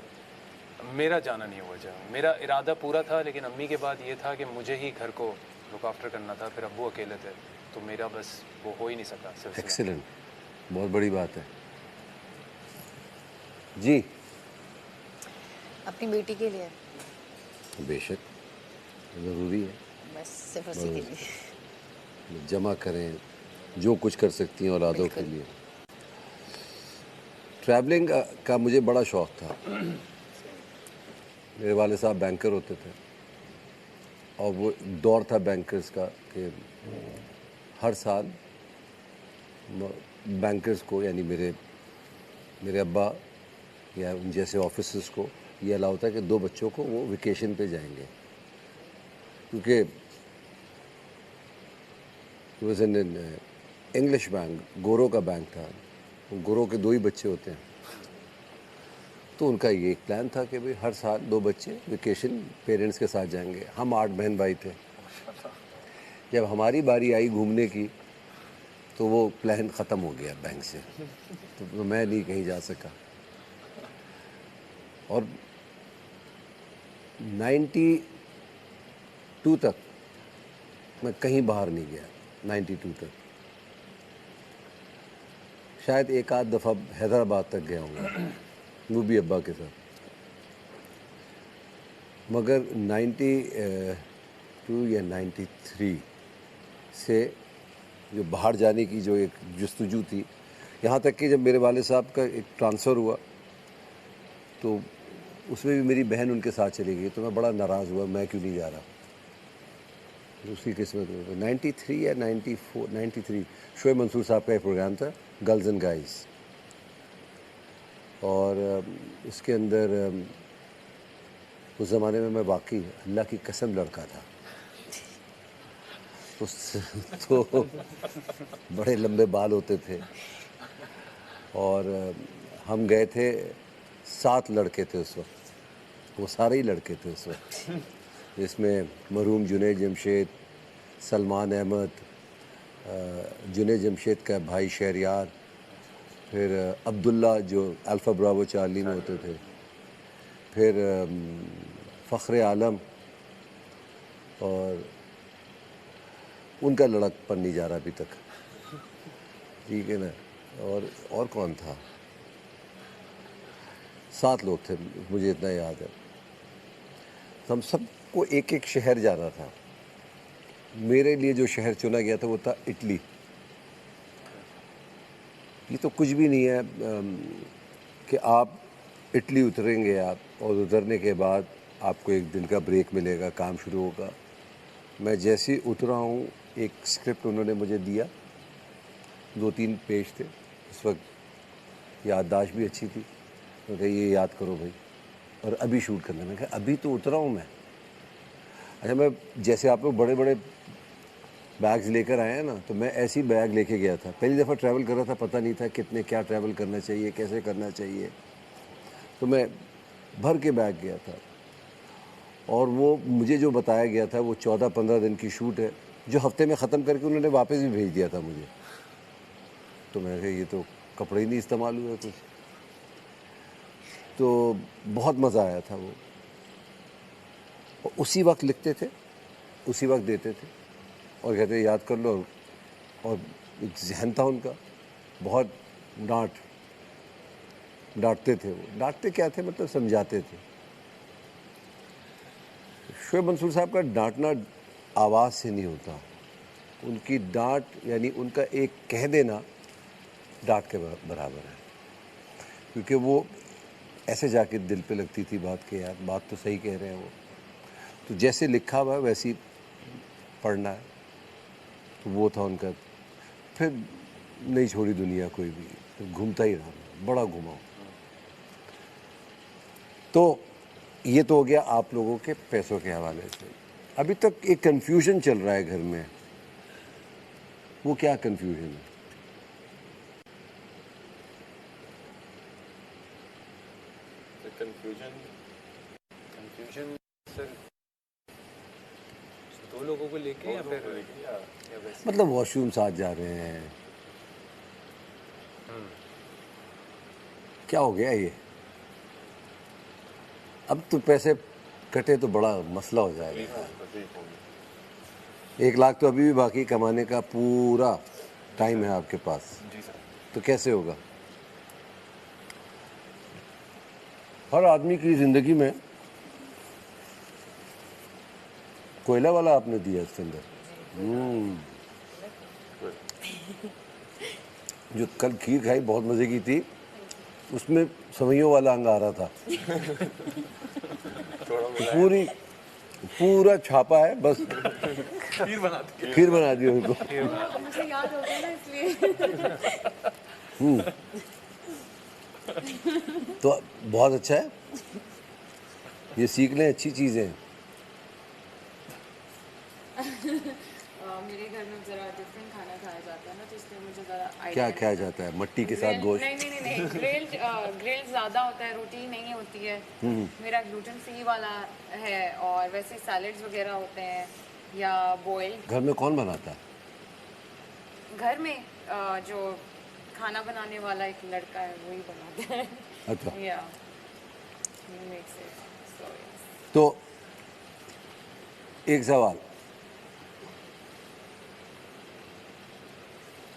मेरा जाना नहीं हुआ जहाँ, मेरा इरादा पूरा था, लेकिन अम्मी के बाद ये था कि मुझे ही घर को लुक आफ्टर करना था, फिर अब्बू अकेले थे तो मेरा बस वो हो ही नहीं सका सिलसिला। एक्सीलेंट, बहुत बड़ी बात है जी। अपनी बेटी के लिए बेशक ज़रूरी है, बस सिर्फ उसी के लिए। जमा करें जो कुछ कर सकती हैं औलादों के लिए। ट्रैवलिंग का मुझे बड़ा शौक़ था। मेरे वाले साहब बैंकर होते थे और वो दौर था बैंकर्स का कि हर साल बैंकर्स को, यानी मेरे अब्बा या उन जैसे ऑफिसर्स को ये अलाउ था कि 2 बच्चों को वो वेकेशन पे जाएंगे, क्योंकि वॉज एन इंग्लिश बैंक, गोरों का बैंक था। गोरों के 2 ही बच्चे होते हैं, तो उनका ये एक प्लान था कि भाई हर साल 2 बच्चे वेकेशन पेरेंट्स के साथ जाएंगे। हम 8 बहन भाई थे। जब हमारी बारी आई घूमने की तो वो प्लान ख़त्म हो गया बैंक से, तो मैं नहीं कहीं जा सका। और 92 तक मैं कहीं बाहर नहीं गया। 92 तक शायद एक आध दफ़ा हैदराबाद तक गया हूँ, वो भी अब्बा के साथ। मगर 92 या 93 से जो बाहर जाने की जो एक जस्तजू थी, यहाँ तक कि जब मेरे वाले साहब का एक ट्रांसफ़र हुआ तो उसमें भी मेरी बहन उनके साथ चली गई, तो मैं बड़ा नाराज़ हुआ, मैं क्यों नहीं जा रहा। दूसरी किस्मत में 93 या 94, 93 शोएब मंसूर साहब का एक प्रोग्राम था, गर्ल्स एंड गाइज़, और उसके अंदर उस ज़माने में मैं वाकई अल्लाह की कसम लड़का था। तो बड़े लंबे बाल होते थे और हम गए थे, 7 लड़के थे उस वक्त, वो सारे ही लड़के थे उस वक्त, जिसमें मरहूम जुनैद जमशेद, सलमान अहमद, जुनैद जमशेद का भाई शहरयार, फिर अब्दुल्ला जो अल्फ़ा ब्रावो चार्ली में होते थे, फिर फ़ख्र आलम, और उनका लड़कपन नहीं जा रहा अभी तक, ठीक है ना। और कौन था? 7 लोग थे, मुझे इतना याद है। हम सबको एक एक शहर जाना था। मेरे लिए जो शहर चुना गया था वो था इटली। ये तो कुछ भी नहीं है कि आप इटली उतरेंगे आप, और उतरने के बाद आपको एक दिन का ब्रेक मिलेगा, काम शुरू होगा। मैं जैसे ही उतरा हूँ, एक स्क्रिप्ट उन्होंने मुझे दिया, 2-3 पेज थे। उस वक्त याददाश्त भी अच्छी थी, तो कहा ये याद करो भाई और अभी शूट करना। मैं कहा अभी तो उतरा हूँ मैं। अच्छा, मैं जैसे आप लोग बड़े बड़े बैग्स लेकर आए हैं ना, तो मैं ऐसी बैग लेके गया था। पहली दफ़ा ट्रैवल कर रहा था, पता नहीं था कितने क्या ट्रैवल करना चाहिए, कैसे करना चाहिए, तो मैं भर के बैग गया था। और वो मुझे जो बताया गया था वो 14-15 दिन की शूट है, जो हफ्ते में ख़त्म करके उन्होंने वापस भी भेज दिया था मुझे। तो मैंने कहा ये तो कपड़े ही नहीं इस्तेमाल हुए कुछ। तो बहुत मज़ा आया था वो। और उसी वक्त लिखते थे, उसी वक्त देते थे और कहते याद कर लो। और एक जहन था उनका, बहुत डांटते थे वो। डांटते क्या थे, मतलब समझाते थे। शोएब मंसूर साहब का डांटना आवाज़ से नहीं होता, उनकी डांट यानी उनका एक कह देना डांट के बराबर है, क्योंकि वो ऐसे जाके दिल पे लगती थी बात के, यार बात तो सही कह रहे हैं वो, तो जैसे लिखा हुआ है वैसे ही पढ़ना है, तो वो था उनका। फिर नहीं छोड़ी दुनिया कोई भी, फिर घूमता ही रहा, बड़ा घुमा। तो ये तो हो गया आप लोगों के पैसों के हवाले से। अभी तक एक कन्फ्यूजन चल रहा है घर में, वो क्या कन्फ्यूजन है? कंफ्यूजन सर दो लोगों को लेके या फिर या वैसे मतलब वॉशरूम साथ जा रहे हैं, क्या हो गया ये? अब तो पैसे कटे तो बड़ा मसला हो जाएगा। 1 लाख तो अभी भी बाकी कमाने का पूरा टाइम है आपके पास, जी सर। तो कैसे होगा? हर आदमी की जिंदगी में कोयला वाला आपने दिया इसके अंदर। जो कल खीर खाई बहुत मजे की थी, उसमें सवैयों वाला अंग आ रहा था। पूरा छापा है, बस खीर बना दी उनको। मुझे याद हो गया ना इसलिए। तो बहुत अच्छा है, ये सीख लें, अच्छी चीज़ें हैं। मेरे घर में जरा डिफरेंट खाना खाया जाता है ना, तो इसलिए मुझे जरा क्या खाया जाता है? मट्टी के साथ गोश्त? नहीं ग्रिल्ड ज़्यादा होता है, रोटी नहीं होती है। मेरा ग्लूटेन फ्री वाला है, और वैसे सैलेड्स वगैरह होते हैं या बॉइल्ड। घर में कौन बनाता है? घर में जो खाना बनाने वाला एक लड़का है वही बनाता है। अच्छा। या he makes it, so yes. तो एक सवाल,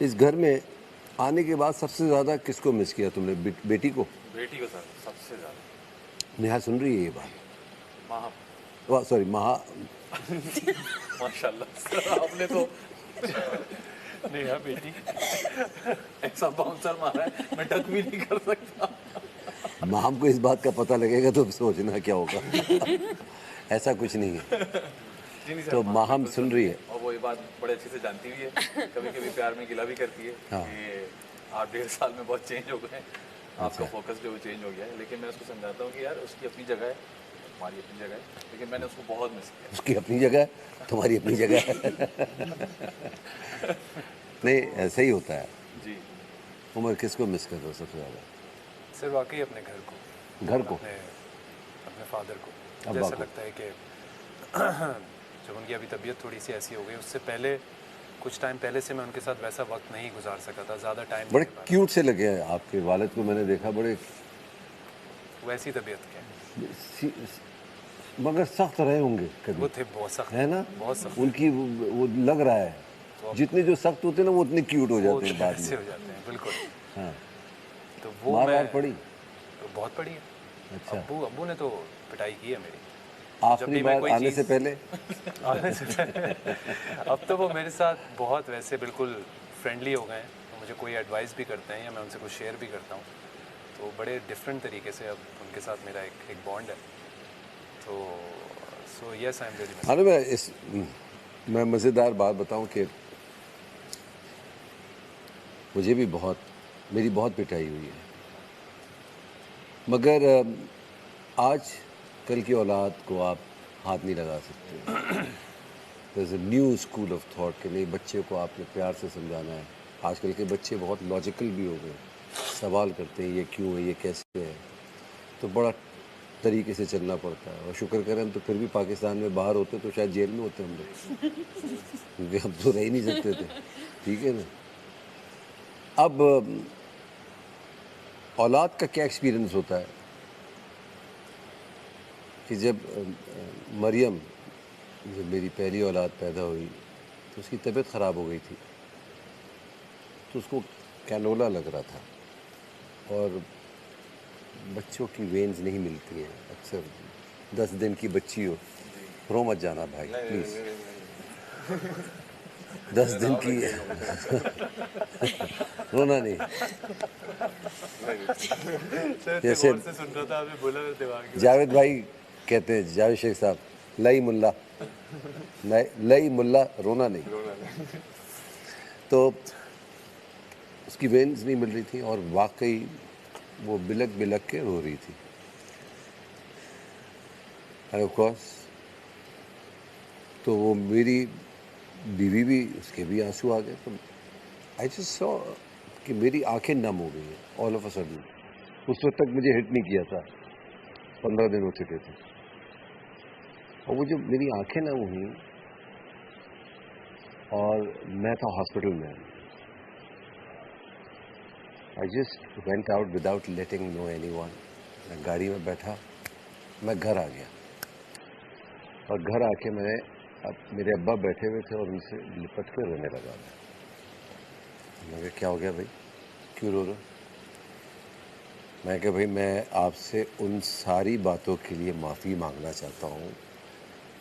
इस घर में आने के बाद सबसे ज्यादा किसको मिस किया तुमने? बेटी को? बेटी को सर सबसे ज़्यादा। नेहा सुन रही है ये बात? महा वाह सॉरी, माशाल्लाह सर आपने तो नेहा बेटी ऐसा बाउंसर मारा है मैं टक भी नहीं कर सकता। माम को इस बात का पता लगेगा तो सोचना क्या होगा। ऐसा कुछ नहीं है। तो माहम सुन रही है और वो ये बात बड़े अच्छे से जानती भी है, कभी कभी प्यार में गिला भी करती है हाँ। कि आप 1.5 साल में बहुत चेंज हो गए, आपका फोकस जो चेंज हो गया है। लेकिन मैं उसको समझाता हूँ कि यार उसकी अपनी जगह है, हमारी अपनी जगह है, लेकिन मैंने उसको बहुत मिस किया। उसकी अपनी जगह है, तुम्हारी अपनी जगह है। नहीं ऐसा ही होता है। जी उमर किसको मिस कर रहे हो सबसे ज़्यादा? सर वाकई अपने घर को, घर को? अपने फादर को। अब्बा जैसा को? लगता है कि जब उनकी अभी तबीयत थोड़ी सी ऐसी हो गई, उससे पहले कुछ टाइम पहले से मैं उनके साथ वैसा वक्त नहीं गुजार सका था, ज़्यादा टाइम बड़े क्यूट से लगे हैं आपके वालिद को, मैंने देखा, बड़े वैसी तबीयत के मगर सख्त रहे होंगे कभी, वो थे, बहुत सख्त है ना? बहुत सख्त। उनकी वो लग रहा है, जितने जो सख्त होते हैं ना वो उतने क्यूट हो जाते हैं बाद ऐसे में। हो जाते हैं बिल्कुल। हाँ। तो वो मार मैं वार पड़ी? तो बहुत पड़ी है। अच्छा। अब्बू ने तो पिटाई की है मेरी। आखिरी बार आने से पहले? आने से पहले। अब तो वो मेरे साथ बहुत वैसे बिल्कुल फ्रेंडली हो गए हैं, तो मुझे कोई एडवाइस भी करते हैं या मैं उनसे कुछ शेयर भी करता हूँ, तो बड़े डिफरेंट तरीके से अब उनके साथ मेरा एक बॉन्ड है। तो so yes I am very मैं मज़ेदार बात बताऊं कि मुझे भी मेरी बहुत पिटाई हुई है, मगर आज कल की औलाद को आप हाथ नहीं लगा सकते। There's a new school of thought कि नहीं, बच्चे को आपने प्यार से समझाना है। आजकल के बच्चे बहुत लॉजिकल भी हो गए, सवाल करते हैं ये क्यों है, ये कैसे है, तो बड़ा तरीके से चलना पड़ता है। और शुक्र करें हम तो फिर भी पाकिस्तान में, बाहर होते तो शायद जेल में होते हम लोग, क्योंकि हम तो रह ही नहीं सकते थे। ठीक है ना? अब औलाद का क्या एक्सपीरियंस होता है कि जब मरियम, जब मेरी पहली औलाद पैदा हुई तो उसकी तबीयत ख़राब हो गई थी, तो उसको कैनोला लग रहा था, और बच्चों की वेन्स नहीं मिलती हैं अक्सर। 10 दिन की बच्ची हो, रो मत जाना भाई प्लीज़। 10 दिन की रोना नहीं। जैसे से सुन रहा था अभी बोला मेरे दिमाग में। जावेद भाई कहते हैं, जावेद शेख साहब, लई मुल्ला, लई मुल्ला रोना नहीं। तो उसकी वेन्स नहीं मिल रही थी और वाकई वो बिलक बिलक के रो रही थी। एंड ऑफ कोर्स तो वो मेरी बीवी भी, उसके भी आंसू आ गए। तो आई जस्ट सॉ कि मेरी आंखें नम हो गई हैं ऑल ऑफ अ सडन। उस वक्त तक मुझे हिट नहीं किया था, 15 दिन हो चुके थे, और वो जो मेरी आंखें नम हुई और मैं था हॉस्पिटल में। आई जस्ट वेंट आउट विदाउट लेटिंग नो एनीवन। मैं गाड़ी में बैठा, मैं घर आ गया, और घर आके मैंने, अब मेरे अब्बा बैठे हुए थे और उनसे लिपट के रोने लगा। मैं कहा क्या हो गया भाई, क्यों रो रहे? मैं कहा भाई मैं आपसे उन सारी बातों के लिए माफ़ी मांगना चाहता हूँ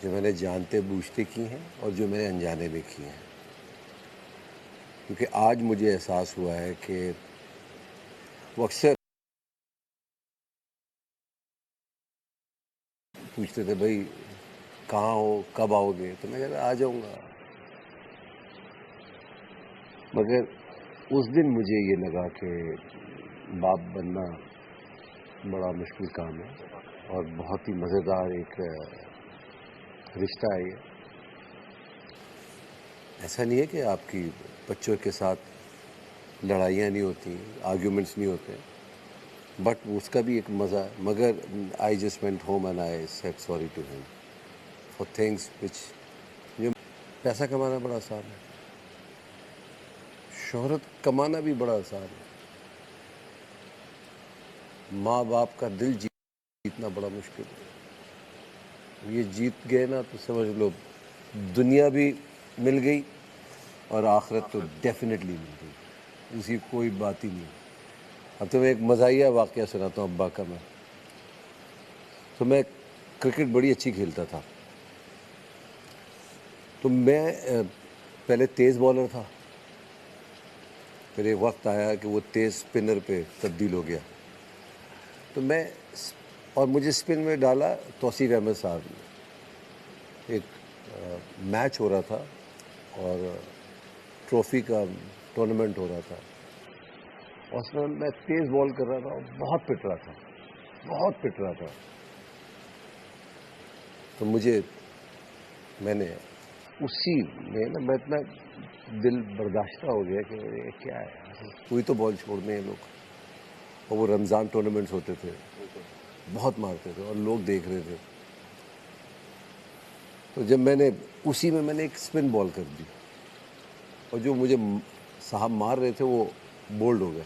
जो मैंने जानते बूझते की हैं और जो मैंने अनजाने में की हैं, क्योंकि आज मुझे एहसास हुआ है कि वो अक्सर पूछते थे भाई कहाँ हो, कब आओगे, तो मैं कहता आ जाऊँगा। मगर उस दिन मुझे ये लगा कि बाप बनना बड़ा मुश्किल काम है और बहुत ही मज़ेदार एक रिश्ता है ये। ऐसा नहीं है कि आपकी बच्चों के साथ लड़ाइयाँ नहीं होती, आर्ग्यूमेंट्स नहीं होते, बट उसका भी एक मज़ा है। मगर I just went home and I said sorry to him for things which, जो पैसा कमाना बड़ा आसान है, शोहरत कमाना भी बड़ा आसान है, माँ बाप का दिल जीतना बड़ा मुश्किल है। ये जीत गए ना तो समझ लो दुनिया भी मिल गई और आखिरत तो डेफिनेटली मिल गई, उसकी कोई बात ही नहीं। अब तो मैं एक मज़ाहिया वाक़या सुनाता हूँ अब्बा का। तो मैं क्रिकेट बड़ी अच्छी खेलता था, तो मैं पहले तेज़ बॉलर था, फिर एक वक्त आया कि वो तेज़ स्पिनर पे तब्दील हो गया। तो मैं, और मुझे स्पिन में डाला तौसीफ अहमद साहब ने। एक मैच हो रहा था और ट्रॉफ़ी का टूर्नामेंट हो रहा था, और उसमें मैं तेज़ बॉल कर रहा था और बहुत पिट रहा था, बहुत पिट रहा था। तो मैंने उसी में ना, मैं इतना दिल बर्दाश्ता हो गया कि ये क्या है, कोई तो बॉल छोड़ने हैं लोग। और वो रमज़ान टूर्नामेंट्स होते थे, बहुत मारते थे और लोग देख रहे थे। तो जब मैंने उसी में मैंने एक स्पिन बॉल कर दी, और जो मुझे साहब मार रहे थे वो बोल्ड हो गए।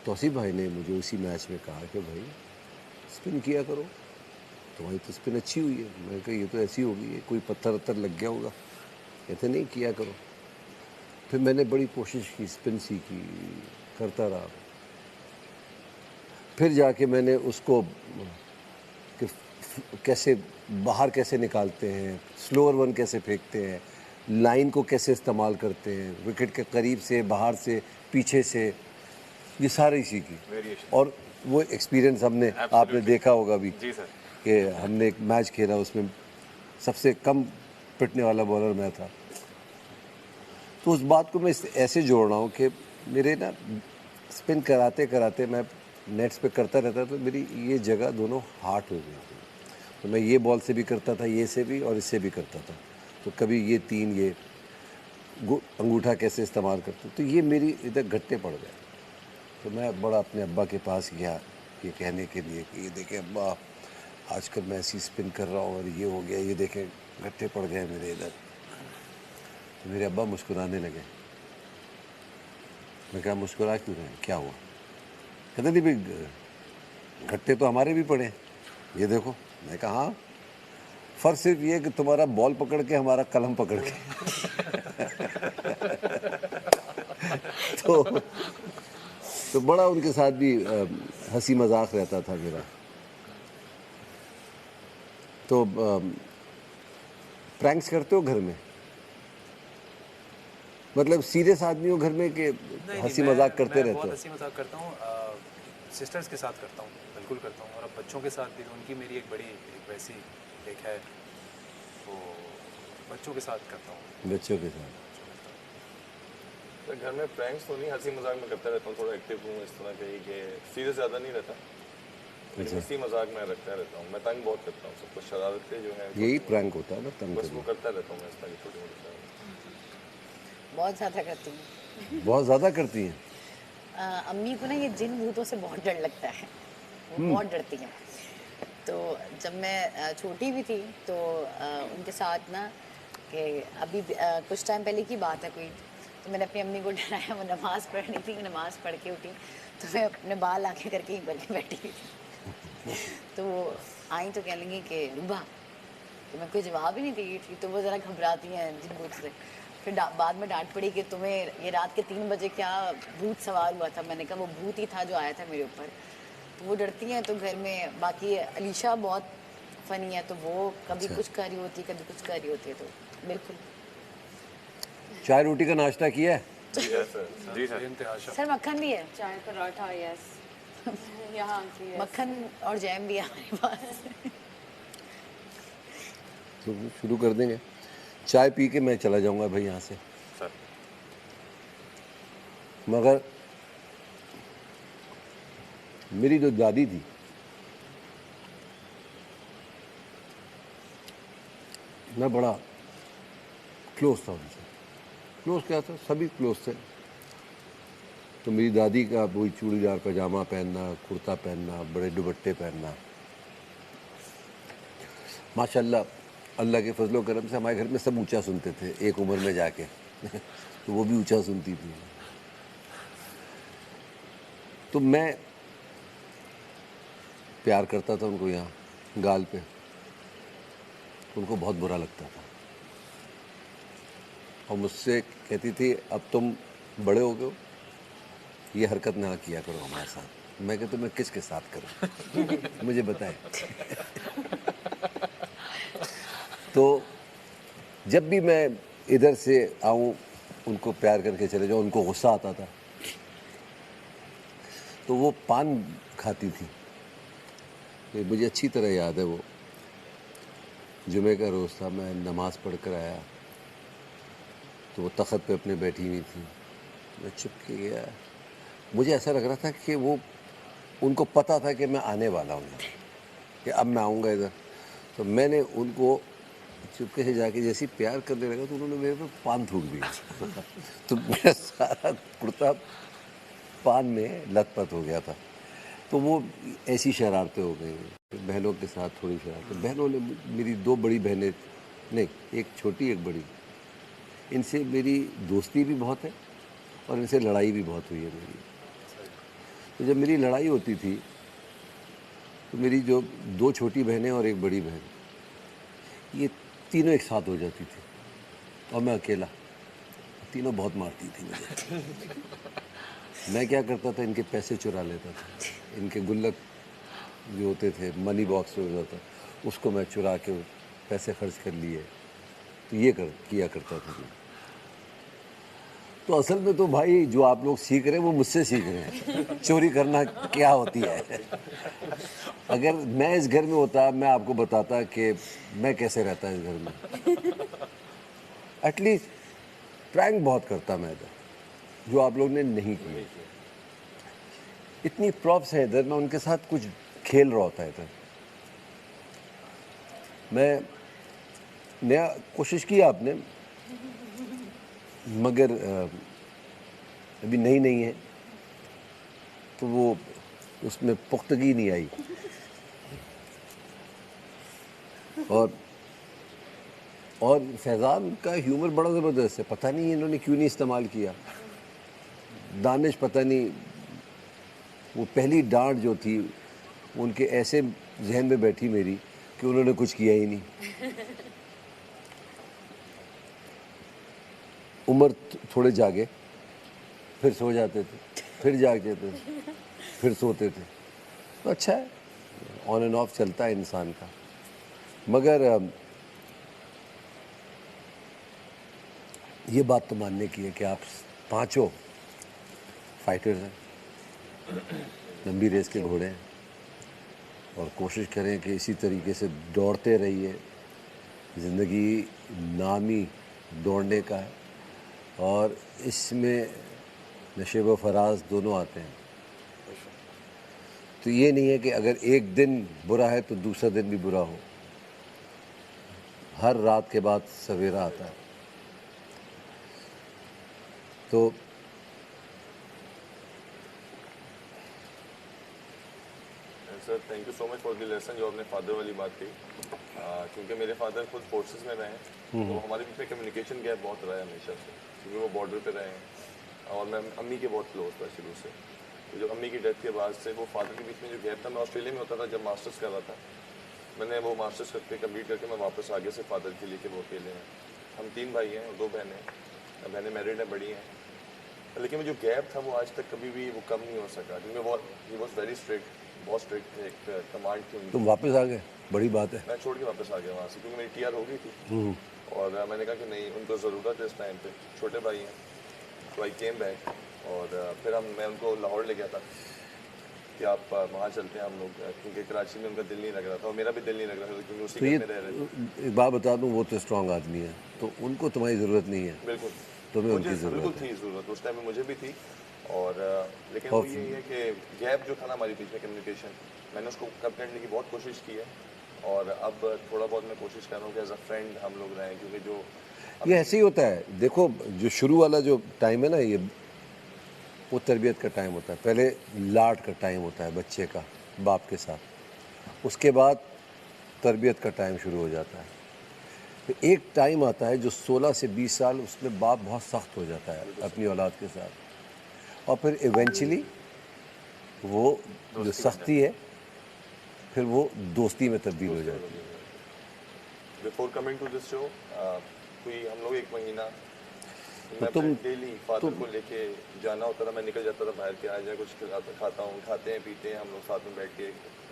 तौसीफ भाई ने मुझे उसी मैच में कहा कि भाई स्पिन किया करो, तुम्हारी तो स्पिन अच्छी हुई है। मैंने कहा ये तो ऐसी होगी, ये कोई पत्थर वत्थर लग गया होगा। कहते नहीं, किया करो। फिर मैंने बड़ी कोशिश की, स्पिन सीखी, करता रहा। फिर जाके मैंने उसको कि कैसे बाहर कैसे निकालते हैं, स्लोअर वन कैसे फेंकते हैं, लाइन को कैसे इस्तेमाल करते हैं, विकेट के करीब से, बाहर से, पीछे से, ये सारी सीखी। और वो एक्सपीरियंस हमने, आपने देखा होगा भी जी सर, कि हमने एक मैच खेला, उसमें सबसे कम पिटने वाला बॉलर मैं था। तो उस बात को मैं ऐसे जोड़ रहा हूँ कि मेरे ना स्पिन कराते कराते मैं नेट्स पे करता रहता, तो मेरी ये जगह दोनों हार्ट हो गई थी। तो मैं ये बॉल से भी करता था, ये से भी और इससे भी करता था। तो कभी ये तीन, ये अंगूठा कैसे इस्तेमाल करते, तो ये मेरी इधर घट्टे पड़ गए। तो मैं बड़ा अपने अब्बा के पास गया ये कहने के लिए कि ये देखें अब्बा, आजकल मैं ऐसी स्पिन कर रहा हूँ और ये हो गया, ये देखें घट्टे पड़ गए मेरे इधर। तो मेरे अब्बा मुस्कुराने लगे। मैं कहा मुस्कुरा क्यों रहे हैं, क्या हुआ? कहते नहीं भाई घट्टे तो हमारे भी पड़े, ये देखो। मैं कहा हाँ, फ़र्क सिर्फ ये कि तुम्हारा बॉल पकड़ के, हमारा कलम पकड़ के। तो बड़ा उनके साथ भी हंसी मजाक रहता था मेरा। तो प्रैंक्स करते हो घर में? मतलब सीरियस आदमी हो घर में कि हंसी मजाक करते मैं रहते बहुत हो? हंसी मजाक करता हूँ, सिस्टर्स के साथ करता हूँ, बिल्कुल करता हूँ, और अब बच्चों के साथ भी उनकी मेरी एक बड़ी एक वैसी एक है, तो बच्चों के साथ करता हूँ। बच्चों के साथ? तो घर में प्रैंक्स तो नहीं, हंसी मजाक में करता रहता हूँ, थोड़ा एक्टिव हूँ इस तरह के कि सीरियस ज़्यादा नहीं रहता, लेकिन हंसी मजाक में रखता रहता हूँ। मैं तंग बहुत करता हूँ सबको, शरारतें जो है यही प्रैंक होता है ना, तंग बस वो करना। करता रहता हूँ मैं इस तरह की छोटी मोटी शरारतें। बहुत ज़्यादा करती हूँ। बहुत ज़्यादा करती हैं? अम्मी को ना ये जिन भूतों से बहुत डर लगता है, वो बहुत डरती हैं। तो जब मैं छोटी भी थी तो उनके साथ ना कि अभी कुछ टाइम पहले की बात है कोई, तो मैंने अपनी अम्मी को डराया, वो नमाज़ पढ़ रही थी, नमाज़ पढ़ के उठी तो मैं अपने बाल आके करके ही करके बैठी हुई थी। तो वो आई तो कहने लगी कि रूबा, तो मैं कोई जवाब ही नहीं दी थी, तो वो ज़रा घबराती हैं जिन भूत से। फिर बाद में डांट पड़ी कि तुम्हें ये रात के 3 बजे क्या भूत सवार हुआ था। मैंने कहा वो भूत ही था जो आया था मेरे ऊपर। तो वो डरती हैं। तो घर में बाकी अलीशा बहुत फ़नी है, तो वो कभी कुछ कर रही होती है, कभी कुछ कर रही होती है, तो बिल्कुल। चाय रोटी का नाश्ता किया है? जी है सर, जी सर। इंतहाशा सर मक्खन भी है, चाय पराठा, यस। यहाँ की yes. मक्खन और जैम भी है हमारे पास। तो शुरू कर देंगे। चाय पी के मैं चला जाऊंगा भाई यहाँ से, सर मगर मेरी जो दादी थी, मैं बड़ा क्लोज था उनसे। क्लोज क्या था, सभी क्लोज थे। तो मेरी दादी का वही चूड़ीदार पजामा पहनना, कुर्ता पहनना, बड़े दुपट्टे पहनना, माशाल्लाह अल्लाह के फजलो करम से हमारे घर में सब ऊंचा सुनते थे एक उम्र में जाके। तो वो भी ऊंचा सुनती थी। तो मैं प्यार करता था उनको यहाँ गाल पे, उनको बहुत बुरा लगता था और मुझसे कहती थी अब तुम बड़े हो गए हो, ये हरकत ना किया करो हमारे साथ। मैं कहता मैं किसके साथ करूँ? मुझे बताए। तो जब भी मैं इधर से आऊँ उनको प्यार करके चले जाऊँ, उनको गुस्सा आता था तो वो पान खाती थी। तो मुझे अच्छी तरह याद है, वो जुमे का रोज़ था, मैं नमाज़ पढ़ कर आया तो वो तख़्त पे अपने बैठी हुई थी। मैं चुप के गया। मुझे ऐसा लग रहा था कि वो उनको पता था कि मैं आने वाला हूँ, कि अब मैं आऊँगा इधर। तो मैंने उनको चुपके से जाके जैसे प्यार करने लगा तो उन्होंने मेरे पे पान थूक दिया। तो मेरा सारा कुर्ता पान में लथपथ हो गया था। तो वो ऐसी शरारतें हो गई। बहनों के साथ थोड़ी शरारतें। बहनों ने, मेरी 2 बड़ी बहनें, नहीं एक छोटी एक बड़ी, इनसे मेरी दोस्ती भी बहुत है और इनसे लड़ाई भी बहुत हुई है मेरी। तो जब मेरी लड़ाई होती थी तो मेरी जो 2 छोटी बहनें और एक बड़ी बहन, ये तीनों एक साथ हो जाती थी और मैं अकेला। तीनों बहुत मारती थी मुझे। मैं क्या करता था, इनके पैसे चुरा लेता था। इनके गुल्लक जो होते थे, मनी बॉक्स में होता था, उसको मैं चुरा के पैसे खर्च कर लिए। तो ये किया करता था मैं। तो असल में तो भाई जो आप लोग सीख रहे हैं वो मुझसे सीख रहे हैं, चोरी करना क्या होती है। अगर मैं इस घर में होता, मैं आपको बताता कि मैं कैसे रहता इस घर में। एटलीस्ट प्रैंक बहुत करता मैं इधर, जो आप लोग ने नहीं किए। इतनी प्रॉप्स है इधर, मैं उनके साथ कुछ खेल रहा होता है इधर। मैं नया कोशिश की आपने, मगर अभी नई है तो वो उसमें पुख्तगी नहीं आई। और फैज़ान का ह्यूमर बड़ा ज़बरदस्त है, पता नहीं इन्होंने क्यों नहीं इस्तेमाल किया। दानिश पता नहीं, वो पहली डांट जो थी उनके ऐसे जहन में बैठी मेरी कि उन्होंने कुछ किया ही नहीं। उमर थोड़े जागे, फिर सो जाते थे, फिर जागते थे, फिर सोते थे। तो अच्छा है, ऑन एंड ऑफ चलता है इंसान का। मगर ये बात तो मानने की है कि आप पांचों फाइटर्स हैं, लंबी रेस के घोड़े हैं, और कोशिश करें कि इसी तरीके से दौड़ते रहिए। ज़िंदगी नाम ही दौड़ने का है, और इसमें नशे व फराज दोनों आते हैं। तो ये नहीं है कि अगर एक दिन बुरा है तो दूसरा दिन भी बुरा हो। हर रात के बाद सवेरा आता है। तो sir thank you so much for the lesson जो आपने फादर वाली बात कही, क्योंकि मेरे फादर खुद फोर्सेस में रहे हैं, तो हमारे बीच में कम्युनिकेशन गैप बहुत रहा है हमेशा से, क्योंकि वो बॉर्डर पे रहे हैं और मैं अम्मी के बहुत क्लोज था शुरू से। तो जब अम्मी की डेथ के बाद से वो फादर के बीच में जो गैप था, मैं ऑस्ट्रेलिया में होता था जब मास्टर्स कर रहा था, मैंने वो मास्टर्स करके कम्प्लीट करके मैं वापस आगे से फादर के लिए कि वो अकेले हैं। हम 3 भाई हैं और 2 बहनें हैं, बहनें मैरिड हैं, बड़ी हैं, लेकिन वो जो गैप था वो आज तक कभी भी वो कम नहीं हो सका, क्योंकि वो ही वॉज वेरी स्ट्रिक्ट, बहुत स्ट्रिक्ट थे, एक कमांड थी उनकी। तुम वापस आ गए, बड़ी बात है। मैं छोड़ के वापस आ गया वहाँ से, क्योंकि मेरी टीआर हो गई थी और मैंने कहा कि नहीं, उनको ज़रूरत है इस टाइम पे, छोटे भाई हैं। तो आई केम बैक और फिर मैं उनको लाहौर ले गया था कि आप वहाँ चलते हैं हम लोग, क्योंकि कराची में उनका दिल नहीं लग रहा था और मेरा भी दिल नहीं लग रहा था, क्योंकि उसी तो घर ये में रह रहे थे। एक बात बता दूं, वो तो स्ट्रांग आदमी है, तो उनको तुम्हारी ज़रूरत नहीं है। बिल्कुल तुम्हें मुझे उनकी बिल्कुल ज़रूरत है। थी ज़रूरत, उस टाइम में मुझे भी थी। और लेकिन वो यही है कि गैप जो था ना हमारे बीच में कम्युनिकेशन, मैंने उसको कम करने की बहुत कोशिश की है, और अब थोड़ा बहुत मैं कोशिश कर रहा हूँ कि एज अ फ्रेंड हम लोग रहें, क्योंकि जो ये ऐसे ही होता है। देखो, जो शुरू वाला जो टाइम है ना, ये वो तरबियत का टाइम होता है। पहले लाड का टाइम होता है बच्चे का बाप के साथ, उसके बाद तरबियत का टाइम शुरू हो जाता है। तो एक टाइम आता है जो 16 से 20 साल, उसमें बाप बहुत सख्त हो जाता है अपनी औलाद के साथ, और फिर इवेंचुअली वो जो सख्ती है फिर वो दोस्ती में तब्दील हो जाती है। Before coming to this show कोई हम लोग 1 महीना तो मैं तुम डेली फादर को लेके जाना होता था, मैं निकल जाता था बाहर के, आ जाए कुछ खाता हूँ, खाते हैं पीते हैं हम लोग साथ में बैठ के,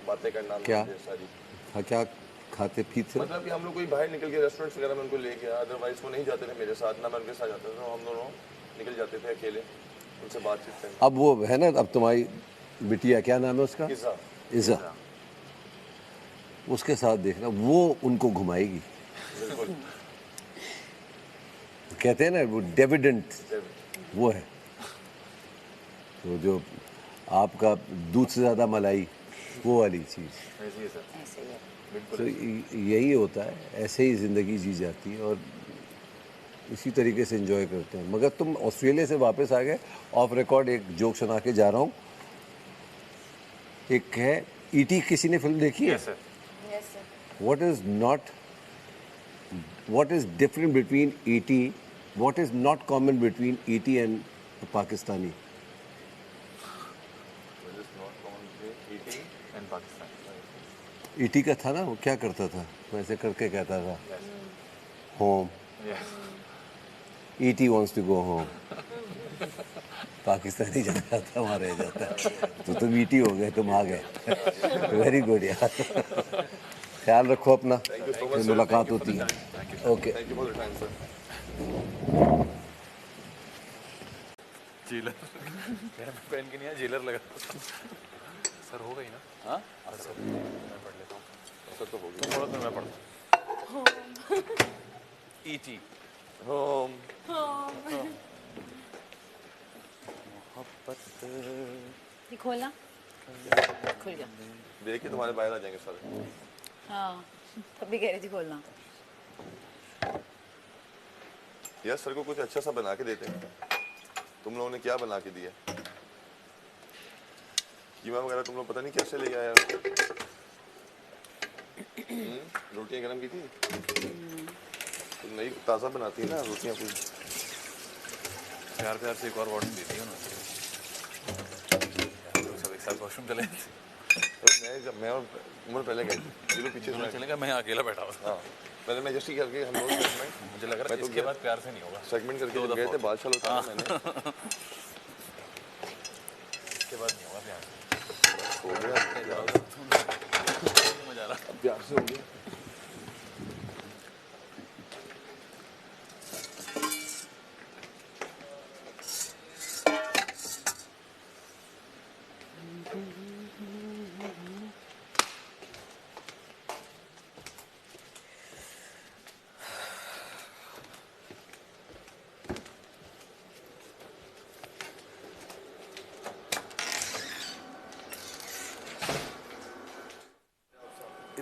बातें करना क्या? सारी। हाँ, क्या खाते पीते? मतलब कि हम लोग कोई बाहर निकल के रेस्टोरेंट्स वगैरह में उनको ले गया, अदरवाइज वो नहीं जाते थे मेरे साथ, ना मैं उनके साथ जाता था, हम दोनों निकल जाते थे अकेले उनसे बातचीत करने। अब वो है ना, अब तुम्हारी बिटिया, क्या नाम है उसका? पिज़्ज़ा। इज़ा। उसके साथ देखना, वो उनको घुमाएगी। बिल्कुल कहते हैं ना वो डिविडेंड, वो है। तो जो आपका दूध से ज़्यादा मलाई, वो वाली चीज़। ऐसे ही है सर, ऐसे ही है। तो यही होता है, ऐसे ही ज़िंदगी जी जाती है और इसी तरीके से एंजॉय करते हैं। मगर तुम ऑस्ट्रेलिया से वापस आ गए, ऑफ रिकॉर्ड एक जोक सुना के जा रहा हूँ। एक है ईटी, किसी ने फिल्म देखी है? What is different between ET? What is not common between ET and Pakistani? ET का था ना, वो क्या करता था, वैसे करके कहता था home. ET wants to go home. Pakistani जाता था, वहाँ रह जाता है। तो तुम ET हो गए, तुम आ गए। वेरी गुड यार। ख्याल रखो अपना, फिर मुलाकात होती है। Okay, thank you for the time sir. Jailer पहन के नहीं है, जेलर लगा। सर हो गई ना? हाँ सर मैं पढ़ लेता हूँ। सर तो हो गया। तुम पढ़ो तो मैं पढ़ता। ईटी होम ये खोलना, खुल गया। देखिए तुम्हारे बाहर आ जाएंगे सारे। हाँ, तब भी कह रही थी खोलना। यार सर को कुछ अच्छा सा बना के देते हैं। तुम लोगों ने क्या बना के दिया? कीमा वगैरह तुम लोग पता नहीं कैसे ले आया। रोटियां गरम की थी? तुम नई ताज़ा बनाती है ना रोटियां कुछ। प्यार प्यार से एक और वार्डन देती है ना, सब एक साथ वॉशरूम चले। मैं और उम्र पहले गए थे, लोग पीछे से चलेगा, मैं अकेला बैठा हुआ। हाँ पहले मैं जस्ट करके हम लोग मुझे लग रहा है इसके बाद प्यार से नहीं होगा। सेगमेंट करके जब गए थे बादशाह लोग था मैंने। इसके बाद नहीं होगा प्यार से। हो गया मजा आ रहा। अब प्यार से हो गया।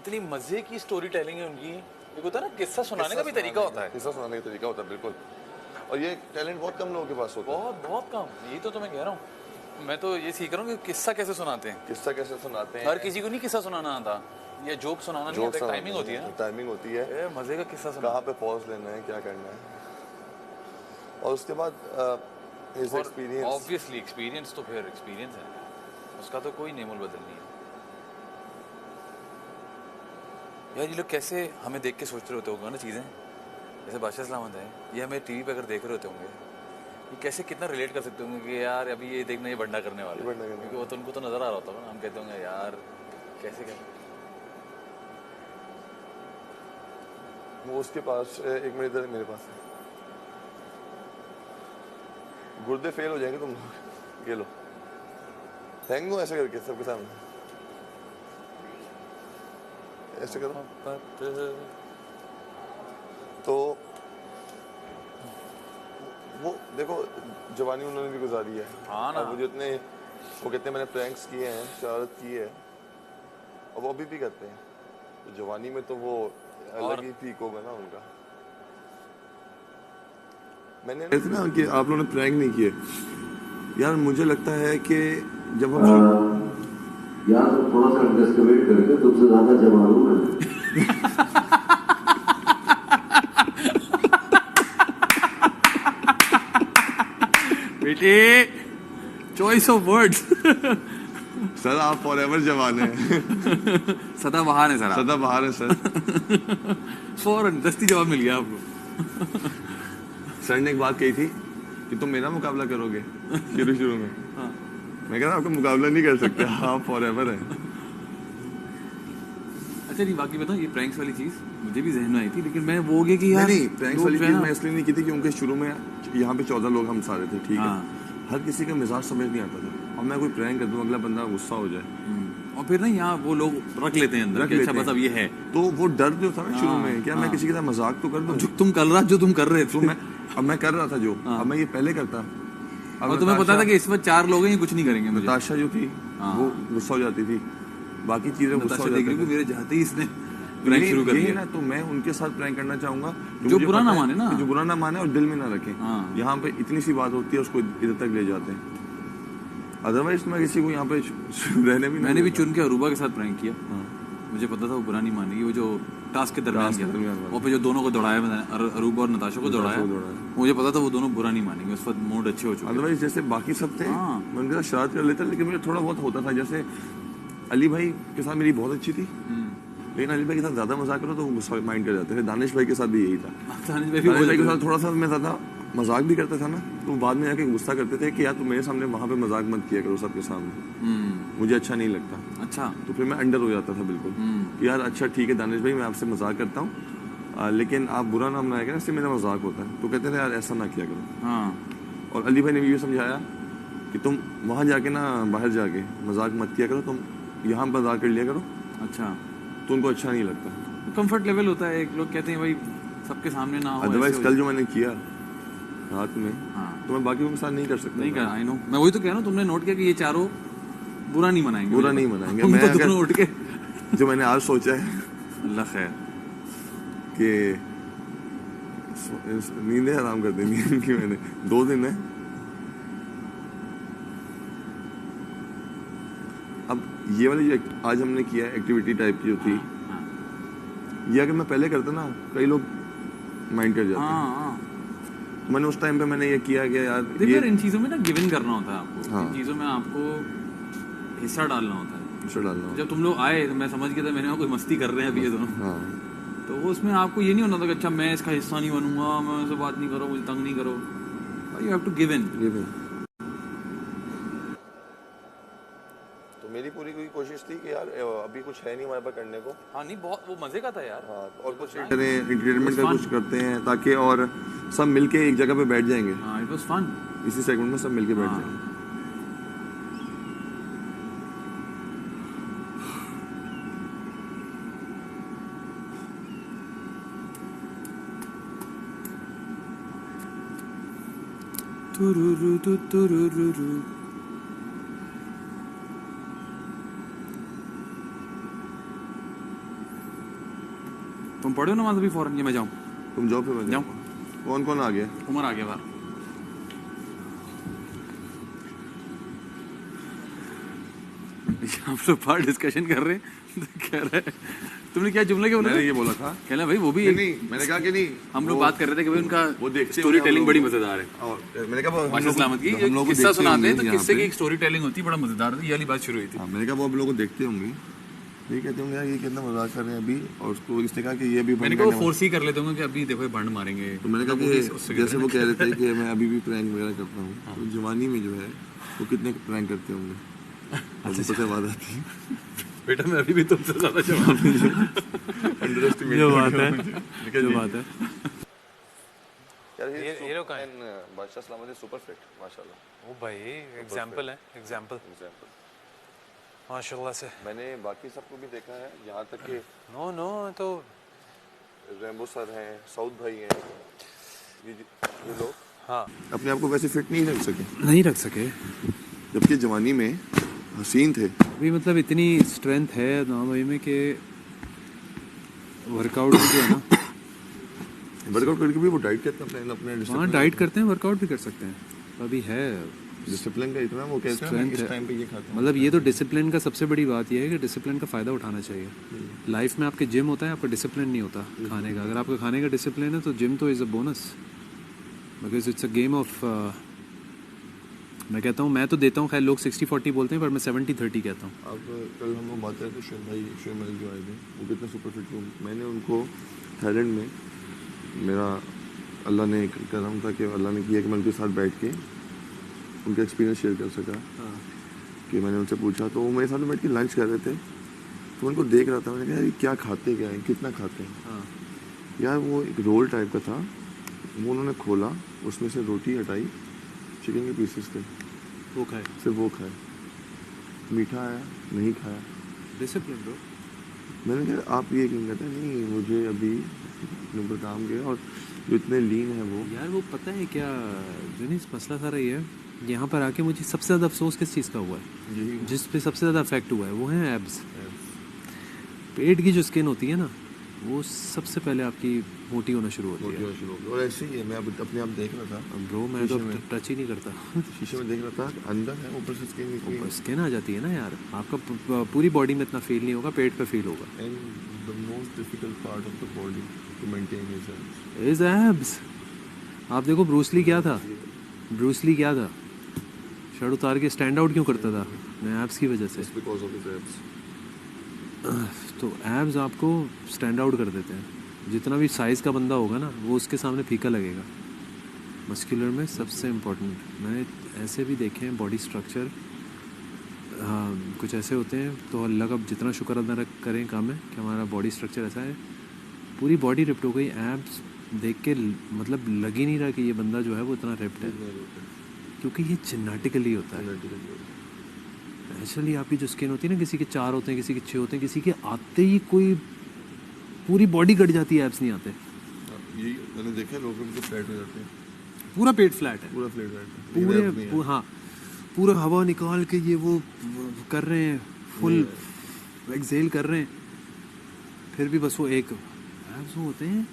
कितनी मजे की स्टोरी टेलिंग है उनकी। एक होता है ना किस्सा सुनाने का भी तरीका होता है। किस्सा सुनाने का तरीका होता है, बिल्कुल। और ये टैलेंट बहुत कम लोगों के पास होता है। बहुत बहुत कम, यही तो मैं कह रहा हूँ। मैं तो ये सीख रहा हूँ कि किस्सा कैसे सुनाते हैं। किस्सा कैसे सुनाते हैं। हर किसी को नहीं किस्सा सुनाना आता, या जोक सुनाना नहीं आता, टाइमिंग होती है ना। टाइमिंग होती है, ए, मजे का किस्सा सुना, कहाँ पे पॉज लेना है, क्या करना है। और उसके बाद हिज एक्सपीरियंस, ऑब्वियसली एक्सपीरियंस तो फिर एक्सपीरियंस है, उसका तो कोई नेमोल बदल नहीं है। यार ये लोग कैसे हमें देख के सोच रहे होते होंगे ना चीज़ें, जैसे बादशाह सलामत है, ये हमें टीवी पे अगर देख रहे होते होंगे, ये कैसे कितना रिलेट कर सकते होंगे कि यार अभी ये देखना ये बंडा करने वाला है, क्योंकि वो तो उनको तो नज़र आ रहा होता है ना। हम कहते होंगे यार कैसे क्या। वो उसके पास एक मिनट इधर मेरे पास है, गुर्दे फेल हो जाएंगे तुम लोग। ये लो थैंक यू, ऐसे करके सबके सामने ऐसे करो। तो वो देखो जवानी उन्होंने भी गुजारी है। हाँ ना। अब वो जितने वो कहते हैं मैंने प्रैंक्स किए हैं, शरारत की है, और वो अभी भी करते हैं। तो जवानी में तो वो अलग ही पीक होगा ना उनका। मैंने कहते ना कि आप लोगों ने प्रैंक नहीं किए यार, मुझे लगता है कि जब हम यार थोड़ा सा डिस्करेज करके तुमसे ज्यादा जवान हूं मैं। बेटे चॉइस ऑफ वर्ड्स। सर आप फॉरएवर जवान हैं। सदा बहार है सर, सदा बाहर है सर। फौरन दस्ती जवाब मिल गया आपको। सर ने एक बात कही थी कि तुम मेरा मुकाबला करोगे शुरू में। मैं कह रहा आपका मुकाबला नहीं कर सकते, आप फॉरएवर हैं। अच्छा नहीं बाकी बताओ, ये प्रैंक्स वाली चीज मुझे भी जहन में आई थी, लेकिन मैं वो हो गया कि यार नहीं प्रैंक्स वाली लोग जो है चीज ना- मैं इसलिए नहीं की थी क्योंकि शुरू में यहाँ पे 14 लोग हम सारे थे, ठीक है। हाँ। हर किसी का मिजाज समझ नहीं आता था, और मैं कोई प्रैंक कर दूं अगला बंदा गुस्सा हो जाए, और फिर ना यहाँ वो लोग रख लेते हैं अंदर रख कि अच्छा लेते बस हैं। अब ये है। तो वो डर जो था ना शुरू हाँ, में, क्या मैं हाँ। किसी के साथ मजाक तो कर दूं। जो तुम कर रहे तो थे, मैं अब मैं कर रहा था जो, हाँ। अब मैं ये पहले करता। अब और तुम्हें पता था कि इस वक्त 4 लोग हैं, ये कुछ नहीं करेंगे मुझे। नताशा जो थी हाँ। वो गुस्सा हो जाती थी, बाकी चीजें गुस्सा नताशा हो देख जाती रही हूँ कि थी। मेरे जाते ही इसने प्रैंक शुरू कर यही दिया। ना, तो मैं उनके साथ प्रैंक करना चाहूंगा जो मुझे बुरा पता ना है माने ना। कि जो बुरा ना माने और दिल में ना रखे। हाँ। यहाँ पे इतनी सी बात होती है उसको इधर तक ले जाते हैं, अदरवाइज मैं किसी को यहाँ पे रहने भी नहीं मैंने भी देता। चुन के अरूबा के साथ प्रैंक किया। हाँ। मुझे पता था वो बुरा नहीं मानेगी। वो जो टास्क के दरमियान टास्क के किया दरमियान था, वाला। और फिर जो दोनों को दौड़ाया मैंने, अरूबा और नताशा को दौड़ाया, दौड़ाया। मुझे पता था वो दोनों बुरा नहीं मानेंगे, उस वक्त मूड अच्छे हो चुके थे। अदरवाइज जैसे बाकी सब थे हाँ। मैं उनके साथ शरारत कर लेता, लेकिन मुझे थोड़ा बहुत होता था। जैसे अली भाई के साथ मेरी बहुत अच्छी थी, लेकिन अली भाई के साथ ज्यादा मजाक करो तो वो गुस्सा माइंड कर जाते थे। दानिश भाई के साथ भी यही था। दानिश भाई दानिश भाई के भी साथ थोड़ा सा मैं ज्यादा मजाक भी करता था ना, तो बाद में जाके गुस्सा करते थे कि यार तुम मेरे सामने वहां पे मजाक मत किया करो सबके सामने, मुझे अच्छा नहीं लगता। अच्छा। तो फिर मैं अंडर हो जाता था बिल्कुल कि यार अच्छा ठीक है दानिश भाई मैं आपसे मजाक करता हूँ, लेकिन आप बुरा ना मनाया करें, इससे मेरा मजाक होता है। तो कहते थे यार ऐसा ना किया करो। हाँ। और अली भाई ने भी ये समझाया कि तुम वहाँ जाके ना बाहर जाके मजाक मत किया करो, तुम यहाँ मजाक कर लिया करो, अच्छा। तो उनको अच्छा नहीं लगता। कंफर्ट लेवल होता है, एक लोग कहते हैं भाई सबके सामने ना हो। अदरवाइज ऐसे कल हो जो मैंने किया रात में, हाँ। तो मैं बाकी के साथ नहीं कर सकता। नहीं कर, आई नो, मैं वही तो कह रहा हूँ, तुमने नोट किया कि ये चारों बुरा नहीं मनाएंगे। बुरा नहीं मनाएंगे। हम मैं तो अगर- दोनों उठ के जो मैंने आज सोचा है अल्लाह खैर। कि नींदें आराम कर देनी है इनकी, मैंने 2 दिन है। अब ये वाली जो आज हमने किया एक्टिविटी टाइप की जो थी, ये अगर मैं पहले करता ना कई लोग माइंड कर जाते हैं। हाँ। मैंने उस टाइम पे मैंने ये किया कि यार देखो यार, इन चीज़ों में ना गिव इन करना होता है आपको। हाँ। इन चीज़ों में आपको हिस्सा डालना होता है। इसे डालना हो। जब तुम लोग आए तो मैं समझ गया था, मैंने कहा कोई मस्ती कर रहे हैं अभी ये दोनों। हाँ तो वो उसमें आपको ये नहीं होना था कि अच्छा मैं इसका हिस्सा नहीं बनूंगा, मैं उनसे बात नहीं करो, मुझे तंग नहीं करो। You have to give in. ये भी। तो मेरी पूरी कोशिश थी कि यार अभी कुछ है नहीं हमारे पास करने को। हाँ नहीं, बहुत वो मजे का था यार। हाँ, और कुछ करें एंटरटेनमेंट का कुछ करते हैं ताकि और सब मिलके एक जगह पे बैठ जाएंगे। हाँ, इट वाज फन। इसी सेगमेंट में सब मिलके बैठ हाँ। जाएंगे। तुरुरु तु तुरुरु। तुम पढ़ो नमाज अभी फौरन, ये मैं जाऊँ? तुम जाओ फिर मैं जाऊँ? कौन कौन आ गया? उमर आ गया बाहर। हम लोग बाहर डिस्कशन कर रहे हैं तो कह रहा है तुमने क्या जुमले के बोले मैंने थे? ये बोला था कह रहा है भाई वो भी नहीं, मैंने कहा कि नहीं, हम लोग बात कर रहे थे कि भाई उनका वो देखते स्टोरी होंगे टेलिंग हम बड़ी लोग। मजेदार है। और मैंने कहा माशा सलामत की हम लोग को किस्सा देखते सुनाते हैं होंगे तो यहाँ किस्से पे। की एक स्टोरी टेलिंग होती है, बड़ा मजेदार होती है। ये वाली बात शुरू हुई थी। हाँ, मैंने कहा वो आप लोगों को देखते होंगे, ये कहते होंगे यार ये कितना मजाक कर रहे हैं अभी, और उसको इसने कहा कि ये भी मैंने कहा वो फोर्स ही कर लेते होंगे कि अभी देखो ये बंड मारेंगे। तो मैंने कहा वो भी उससे कि जैसे वो कह रहे थे कि मैं अभी भी प्रैंक वगैरह करता हूँ, तो जवानी में जो है वो कितने प्रैंक करते होंगे, मुझे पता बात आती है। बेटा मैं अभी भी तुमसे ज्यादा जवाब जो बात है जो बात है। ये लोग कहाँ हैं? बादशाह सलामत है सुपर फिट माशाल्लाह। वो भाई एग्जाम्पल है, एग्जाम्पल माशाल्लाह से। मैंने बाकी सबको भी देखा है, यहाँ तक कि नो तो रेम्बो सर हैं, साउथ भाई हैं, ये लोग हाँ अपने आप को वैसे फिट नहीं रख सके, नहीं रख सके, जबकि जवानी में हसीन थे। अभी मतलब इतनी स्ट्रेंथ है ना भाई में कि वर्कआउट जो है ना, वर्कआउट करके भी वो डाइट करते हैं अपने हाँ डाइट करते हैं, वर्कआउट भी कर सकते हैं। अभी है डिसिप्लिन का इतना, वो कहते हैं स्ट्रेंथ इस है। टाइम पे ये खाते हैं। मतलब ये तो डिसिप्लिन का सबसे बड़ी बात ये है कि डिसिप्लिन का फ़ायदा उठाना चाहिए। लाइफ में आपके जिम होता है, आपका डिसिप्लिन नहीं होता खाने का। अगर आपका खाने का डिसिप्लिन है तो जिम तो is a bonus, because it's a game of मैं कहता हूँ, मैं तो देता हूँ, खैर लोग 60-40 बोलते हैं पर मैं 70-30 कहता हूँ। अब कल हम लोग बात करें तो शुभ भाई शुभ मलिक जो आए थे वो कितने सुपर फिट लोग, मैंने उनको थाईलैंड में मेरा अल्लाह ने एक करम था कि अल्लाह ने किया कि मैं उनके साथ बैठ के उनका एक्सपीरियंस शेयर कर सका। कि मैंने उनसे पूछा तो वो मेरे साथ बैठ के लंच कर रहे थे, तो उनको देख रहा था, मैंने कहा ये क्या खाते क्या हैं, कितना खाते हैं। यार वो एक रोल टाइप का था, वो उन्होंने खोला, उसमें से रोटी हटाई, चिकन के पीसेस थे, वो खाए, सिर्फ वो खाए, मीठा आया नहीं खाया। Discipline bro. मैंने कहा आप ये क्यों कहते हैं, नहीं मुझे अभी अपने ऊपर काम गया, और जो इतने लीन है वो यार वो पता है क्या जुनीस, मसला सारा ये है, यहाँ पर आके मुझे सबसे ज़्यादा अफसोस किस चीज़ का हुआ है, यही जिस पे सबसे ज़्यादा अफेक्ट हुआ है वो है एब्स। पेट की जो स्किन होती है ना, वो सबसे पहले आपकी मोटी होना शुरू होती है। मोटिवेशन शुरू हो गया। और ऐसे ही है, मैं अपने आप देख रहा था ब्रो मैं तो शीशे में। टच ही नहीं करता। शीशे में देख रहा था, अंदर है, ऊपर से स्किन निकली है। स्किन आ जाती है ना यार, आपका पूरी बॉडी में इतना फील नहीं होगा, पेट पे फील होगा। And the most difficult part of the body to maintain is is abs. आप देखो ब्रूसली क्या था, ब्रूसली क्या था, शर्ट उतार के स्टैंड आउट क्यों करता था, मैं एब्स की वजह से। because of his abs. तो एब्स आपको स्टैंड आउट कर देते हैं। जितना भी साइज़ का बंदा होगा ना, वो उसके सामने फीका लगेगा। मस्कुलर में सबसे इम्पोर्टेंट, मैंने ऐसे भी देखे हैं बॉडी स्ट्रक्चर, हाँ कुछ ऐसे होते हैं, तो अल्लाह का जितना शुक्र अदा करें काम है कि हमारा बॉडी स्ट्रक्चर ऐसा है, पूरी बॉडी रिप्ट हो गई। एब्स देख के मतलब लग ही नहीं रहा कि ये बंदा जो है वो इतना रिप्ट है, क्योंकि ये जेनेटिकली होता है। नेचुरली आपकी जो स्किन होती है ना, किसी के 4 होते हैं, किसी के 6 होते हैं, किसी के आते ही कोई पूरी बॉडी कट जाती है, एब्स नहीं आते। यही मैंने देखा है, लोगों को फ्लैट हो जाते हैं, पूरा पेट फ्लैट है, पूरा फ्लैट रहता है। हाँ पूरा हवा निकाल के ये वो कर रहे हैं, फुल एक्सेल कर रहे हैं, फिर भी बस वो एक एब्स होते हैं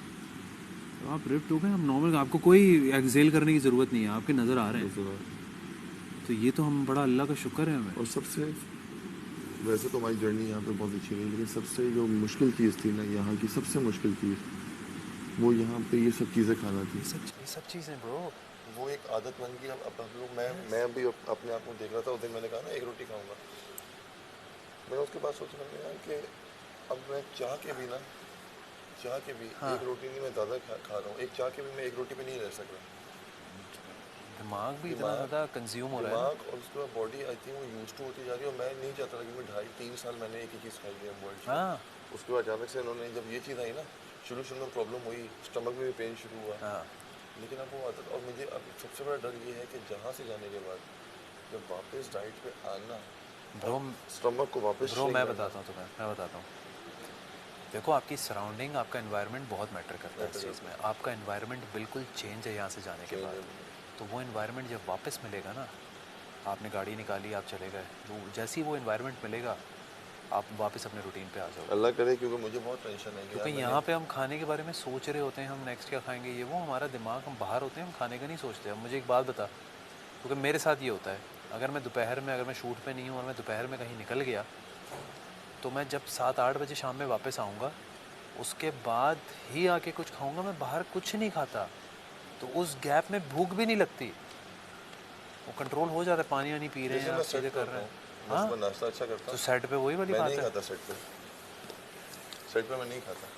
तो आप रिप्ट हो गए, आप नॉर्मल, आपको कोई एक्सेल करने की ज़रूरत नहीं है, आपके नज़र आ रहे हैं। तो ये तो हम बड़ा अल्लाह का शुक्र है हमें। और सबसे वैसे तो हमारी जर्नी यहाँ पे बहुत अच्छी रही, लेकिन सबसे जो मुश्किल चीज़ थी ना, यहाँ की सबसे मुश्किल चीज़, वो यहाँ पे ये सब चीज़ें खाना थी। सब चीज़ें ब्रो, वो एक आदत बन गई। अब हम लोग मैं भी अपने आप को देख रहा था, उस दिन मैंने कहा ना एक रोटी खाऊंगा, मैंने उसके बाद सोचा मैंने यार कि अब मैं चाह के भी एक रोटी नहीं, मैं ज़्यादा खा रहा हूँ, एक चाह के भी मैं एक रोटी पे नहीं रह सक रहा। दिमाग भी इतना ज़्यादा कंज्यूम हो रहा है, दिमाग और उसके बाद बॉडी आई थिंक वो यूज टू होती जा रही है। और मैं नहीं चाहता था कि मैं 2.5-3 साल मैंने एक ही चीज़ खाई है वर्ल्ड। हाँ उसके बाद अचानक से इन्होंने जब ये चीज़ आई ना, शुरू में प्रॉब्लम हुई, स्टमक में भी पेन शुरू हुआ, हाँ लेकिन अब वो आदत। और मुझे अब सबसे बड़ा डर ये है कि जहाँ से जाने के बाद जब वापस डाइट पे आना, ब्रो स्टमक को वापस ब्रो मैं बताता हूँ तुम्हें, मैं बताता हूँ। देखो आपकी सराउंडिंग, आपका एनवायरनमेंट बहुत मैटर करता है इस चीज़ में। आपका एनवायरनमेंट बिल्कुल चेंज है यहाँ से जाने के बाद, तो वो एनवायरनमेंट जब वापस मिलेगा ना, आपने गाड़ी निकाली, आप चले गए, तो जैसे ही वो एनवायरनमेंट मिलेगा, आप वापस अपने रूटीन पे आ जाओ। अल्लाह करे, क्योंकि मुझे बहुत टेंशन है क्योंकि यहाँ पे हम खाने के बारे में सोच रहे होते हैं, हम नेक्स्ट क्या खाएंगे ये वो, हमारा दिमाग, हम बाहर होते हैं, हम खाने का नहीं सोचते। अब मुझे एक बात बता, क्योंकि मेरे साथ ये होता है, अगर मैं दोपहर में, अगर मैं शूट पे नहीं हूँ और मैं दोपहर में कहीं निकल गया, तो मैं जब 7-8 बजे शाम में वापस आऊँगा, उसके बाद ही आके कुछ खाऊँगा। मैं बाहर कुछ नहीं खाता, तो उस गैप में भूख भी नहीं लगती, वो कंट्रोल हो जाता है। पानी वानी पी रहे हैं, आप चीज़ें कर रहे हैं। हाँ, नाश्ता अच्छा करता तो हूँ। सेट पे वही वाली मैं बात नहीं है। खाता सेट पे, सेट पे मैं नहीं खाता।